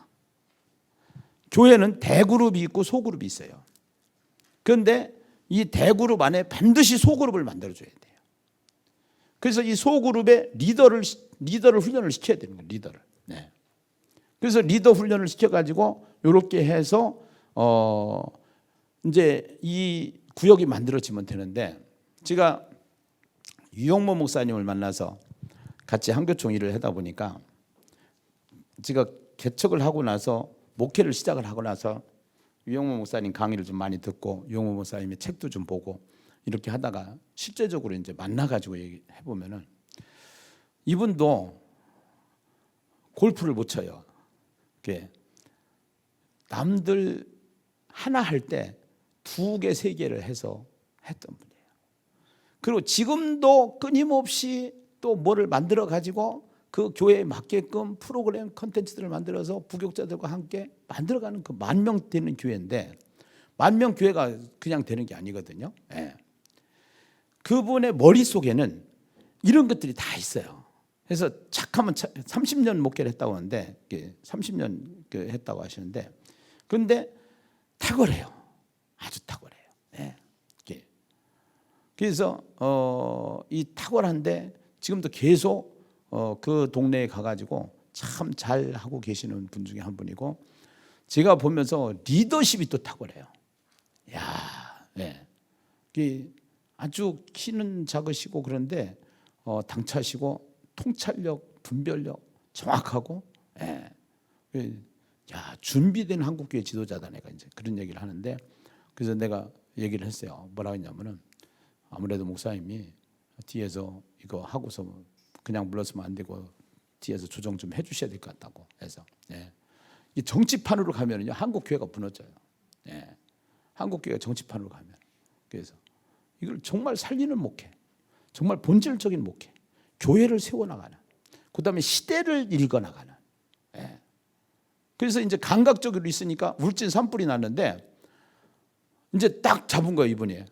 교회는 대그룹이 있고 소그룹이 있어요. 그런데 이 대그룹 안에 반드시 소그룹을 만들어줘야 돼요. 그래서 이 소그룹의 리더를 훈련을 시켜야 되는 거예요. 리더를. 그래서 리더 훈련을 시켜가지고 이렇게 해서 이제 이 구역이 만들어지면 되는데, 제가 유영모 목사님을 만나서 같이 한교총 일을 하다 보니까 제가 개척을 하고 나서 목회를 시작을 하고 나서 유영모 목사님 강의를 좀 많이 듣고 유영모 목사님의 책도 좀 보고 이렇게 하다가 실제적으로 이제 만나가지고 해보면은 이분도 골프를 못 쳐요. 남들 하나 할 때 2개, 3개를 해서 했던 분이에요. 그리고 지금도 끊임없이 또 뭐를 만들어 가지고 그 교회에 맞게끔 프로그램 컨텐츠들을 만들어서 부교육자들과 함께 만들어가는 그 10,000명 되는 교회인데, 10,000명 교회가 그냥 되는 게 아니거든요. 그분의 머릿속에는 이런 것들이 다 있어요. 그래서 착하면 30년 목회를 했다고 하는데 30년 했다고 하시는데, 그런데 탁월해요. 아주 탁월해요. 그래서 이 탁월한데 지금도 계속 그 동네에 가가지고 참 잘하고 계시는 분 중에 한 분이고, 제가 보면서 리더십이 또 탁월해요. 아주 키는 작으시고 그런데 당차시고 통찰력, 분별력 정확하고, 준비된 한국교회 지도자다. 내가 이제 그런 얘기를 하는데, 그래서 내가 얘기를 했어요. 뭐라고 했냐면은, 아무래도 목사님이 뒤에서 이거 하고서 그냥 물러서면 안 되고 뒤에서 조정 좀 해주셔야 될 것 같다고 해서. 이 정치판으로 가면은요, 한국 교회가 무너져요. 한국 교회가 정치판으로 가면. 그래서 이걸 정말 살리는 목회, 정말 본질적인 목회, 교회를 세워나가는, 그다음에 시대를 읽어나가는. 그래서 이제 감각적으로 있으니까 울진 산불이 났는데 이제 딱 잡은 거예요, 이분이.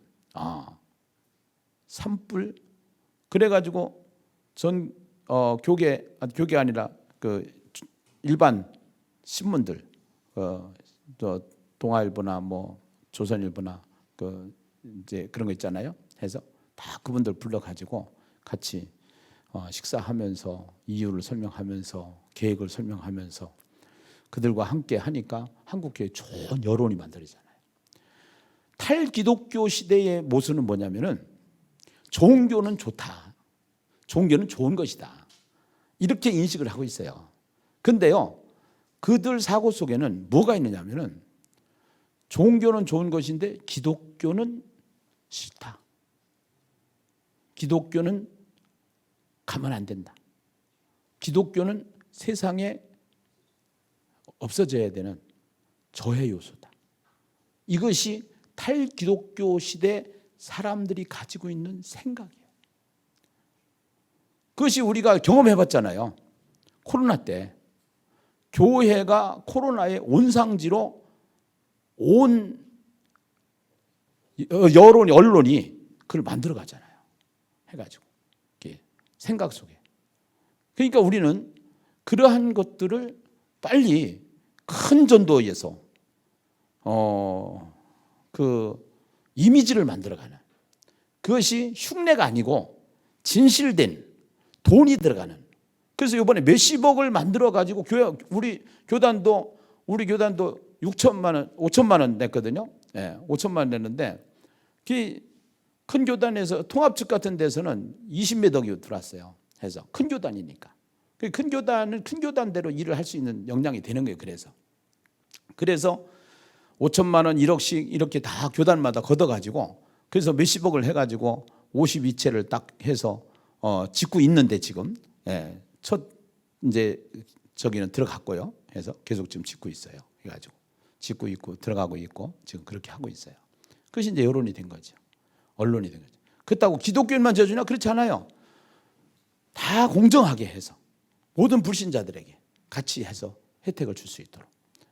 산불. 그래가지고 전 교계 아니라 그 일반 신문들, 저 동아일보나 뭐 조선일보나 그 이제 그런 거 있잖아요. 해서 다 그분들 불러가지고 같이 식사하면서 이유를 설명하면서 계획을 설명하면서 그들과 함께 하니까 한국교회 좋은 여론이 만들어지잖아요. 탈기독교 시대의 모습은 뭐냐면은 종교는 좋다, 종교는 좋은 것이다, 이렇게 인식을 하고 있어요. 근데요, 그들 사고 속에는 뭐가 있느냐면은 종교는 좋은 것인데 기독교는 싫다, 기독교는 가면 안 된다, 기독교는 세상에 없어져야 되는 저해 요소다. 이것이 탈기독교 시대 사람들이 가지고 있는 생각이에요. 그것이 우리가 경험해봤잖아요. 코로나 때 교회가 코로나의 온상지로 온 여론이, 언론이 그걸 만들어 가잖아요. 해가지고 생각 속에. 그러니까 우리는 그러한 것들을 빨리 큰 전도에서 그 이미지를 만들어가는, 그것이 흉내가 아니고 진실된 돈이 들어가는. 그래서 이번에 몇십억을 만들어 가지고 우리 교단도 6천만 원, 5천만 원 냈거든요. 예, 5천만 원 냈는데 큰 교단에서 통합측 같은 데서는 20몇 억이 들어왔어요. 해서 큰 교단이니까. 큰 교단은 큰 교단대로 일을 할 수 있는 역량이 되는 거예요. 그래서 5천만 원, 1억씩 이렇게 다 교단마다 걷어가지고, 그래서 몇십억을 해가지고 52채를 딱 해서 짓고 있는데 지금, 예, 첫 이제 저기는 들어갔고요. 해서 계속 지금 짓고 있어요. 해가지고 짓고 있고 들어가고 있고 지금 그렇게 하고 있어요. 그것이 이제 여론이 된 거죠. 언론이 된 거죠. 그렇다고 기독교인만 져주냐? 그렇지 않아요. 다 공정하게 해서 모든 불신자들에게 같이 해서 혜택을 줄 수 있도록,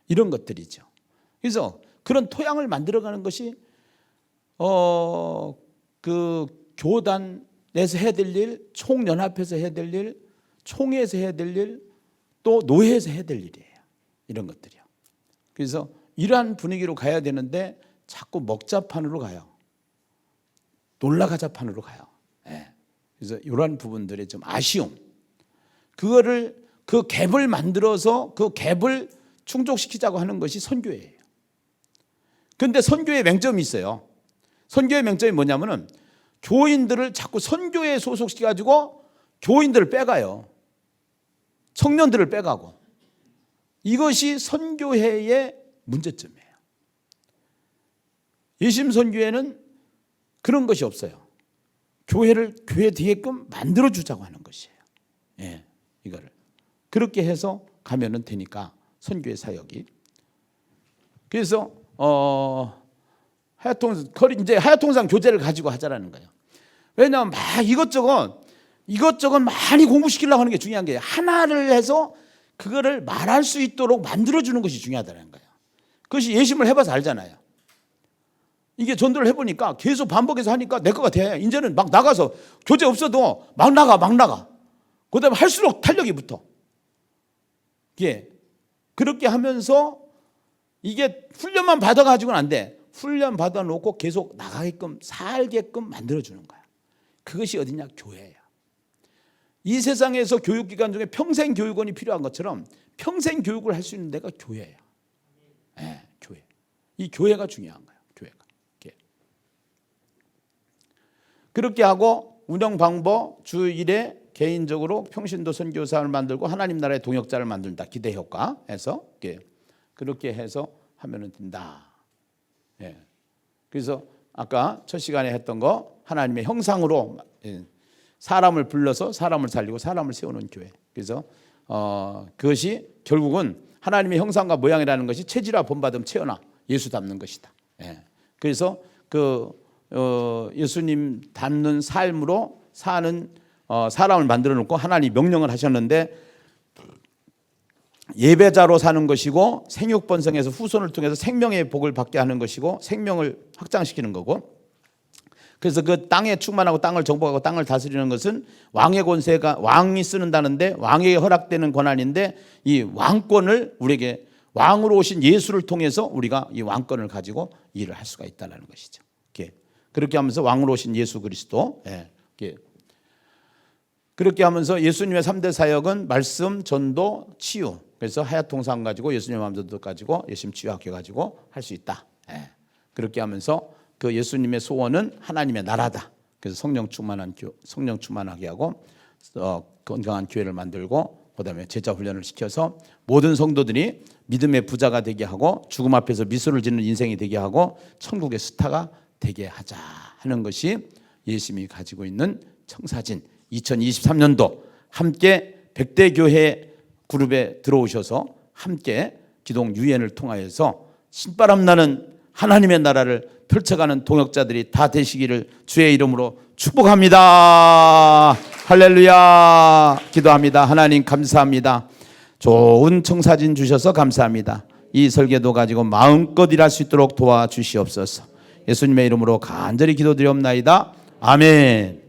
이런 것들이죠. 그래서 그런 토양을 만들어가는 것이 그 교단에서 해야 될 일, 총연합에서 해야 될 일, 총회에서 해야 될 일, 또 노회에서 해야 될 일이에요. 이런 것들이요. 그래서 이러한 분위기로 가야 되는데 자꾸 먹자판으로 가요. 놀라가자판으로 가요. 예. 그래서 이러한 부분들의 좀 아쉬움, 그거를 그 갭을 만들어서 그 갭을 충족시키자고 하는 것이 선교예요. 그런데 선교의 맹점이 있어요. 선교의 맹점이 뭐냐면은 교인들을 자꾸 선교에 소속시켜가지고 교인들을 빼가요. 청년들을 빼가고. 이것이 선교회의 문제점이에요. 예심 선교회는 그런 것이 없어요. 교회를 교회 되게끔 만들어주자고 하는 것이에요. 예, 이거를 그렇게 해서 가면은 되니까 선교의 사역이. 그래서 이제 하야통상 교재를 가지고 하자라는 거예요. 왜냐하면 막 이것저것 많이 공부시키려고 하는 게 중요한 거예요. 하나를 해서 그거를 말할 수 있도록 만들어주는 것이 중요하다는 거예요. 그것이 예심을 해봐서 알잖아요. 이게 전도를 해보니까 계속 반복해서 하니까 내 거가 돼. 이제는 막 나가서 교재 없어도 막 나가. 그 다음에 할수록 탄력이 붙어. 예. 그렇게 하면서 이게 훈련만 받아가지고는 안 돼. 훈련 받아놓고 계속 나가게끔 살게끔 만들어주는 거야. 그것이 어디냐? 교회야. 이 세상에서 교육기관 중에 평생 교육원이 필요한 것처럼 평생 교육을 할 수 있는 데가 교회야. 예, 교회. 이 교회가 중요한 거야. 교회가. 그렇게 하고 운영 방법 주 1회 개인적으로 평신도 선교사를 만들고 하나님 나라의 동역자를 만든다. 기대 효과 해서 그렇게 해서 하면은 된다. 예. 그래서 아까 첫 시간에 했던 거, 하나님의 형상으로 사람을 불러서 사람을 살리고 사람을 세우는 교회. 그래서 그것이 결국은 하나님의 형상과 모양이라는 것이 체질화 본받음 체현화, 예수 닮는 것이다. 예. 그래서 예수님 닮는 삶으로 사는 사람을 만들어 놓고 하나님 명령을 하셨는데, 예배자로 사는 것이고 생육번성에서 후손을 통해서 생명의 복을 받게 하는 것이고 생명을 확장시키는 거고, 그래서 그 땅에 충만하고 땅을 정복하고 땅을 다스리는 것은 왕의 권세가, 왕이 쓰는다는데 왕에게 허락되는 권한인데, 이 왕권을 우리에게 왕으로 오신 예수를 통해서 우리가 이 왕권을 가지고 일을 할 수가 있다는 것이죠. 그렇게 하면서 왕으로 오신 예수 그리스도, 그렇게 하면서 예수님의 3대 사역은 말씀, 전도, 치유. 그래서 하야통상 가지고 예수님의 마음도 가지고 열심히 치유학교 가지고 할 수 있다. 그렇게 하면서 그 예수님의 소원은 하나님의 나라다. 그래서 성령 충만하게 하고 건강한 교회를 만들고, 그다음에 제자 훈련을 시켜서 모든 성도들이 믿음의 부자가 되게 하고 죽음 앞에서 미소를 짓는 인생이 되게 하고 천국의 스타가 되게 하자 하는 것이 예수님이 가지고 있는 청사진. 2023년도 함께 100대 교회 그룹에 들어오셔서 함께 기독 유엔을 통하여서 신바람 나는 하나님의 나라를 펼쳐가는 동역자들이 다 되시기를 주의 이름으로 축복합니다. 할렐루야. 기도합니다. 하나님 감사합니다. 좋은 청사진 주셔서 감사합니다. 이 설계도 가지고 마음껏 일할 수 있도록 도와주시옵소서. 예수님의 이름으로 간절히 기도드리옵나이다. 아멘.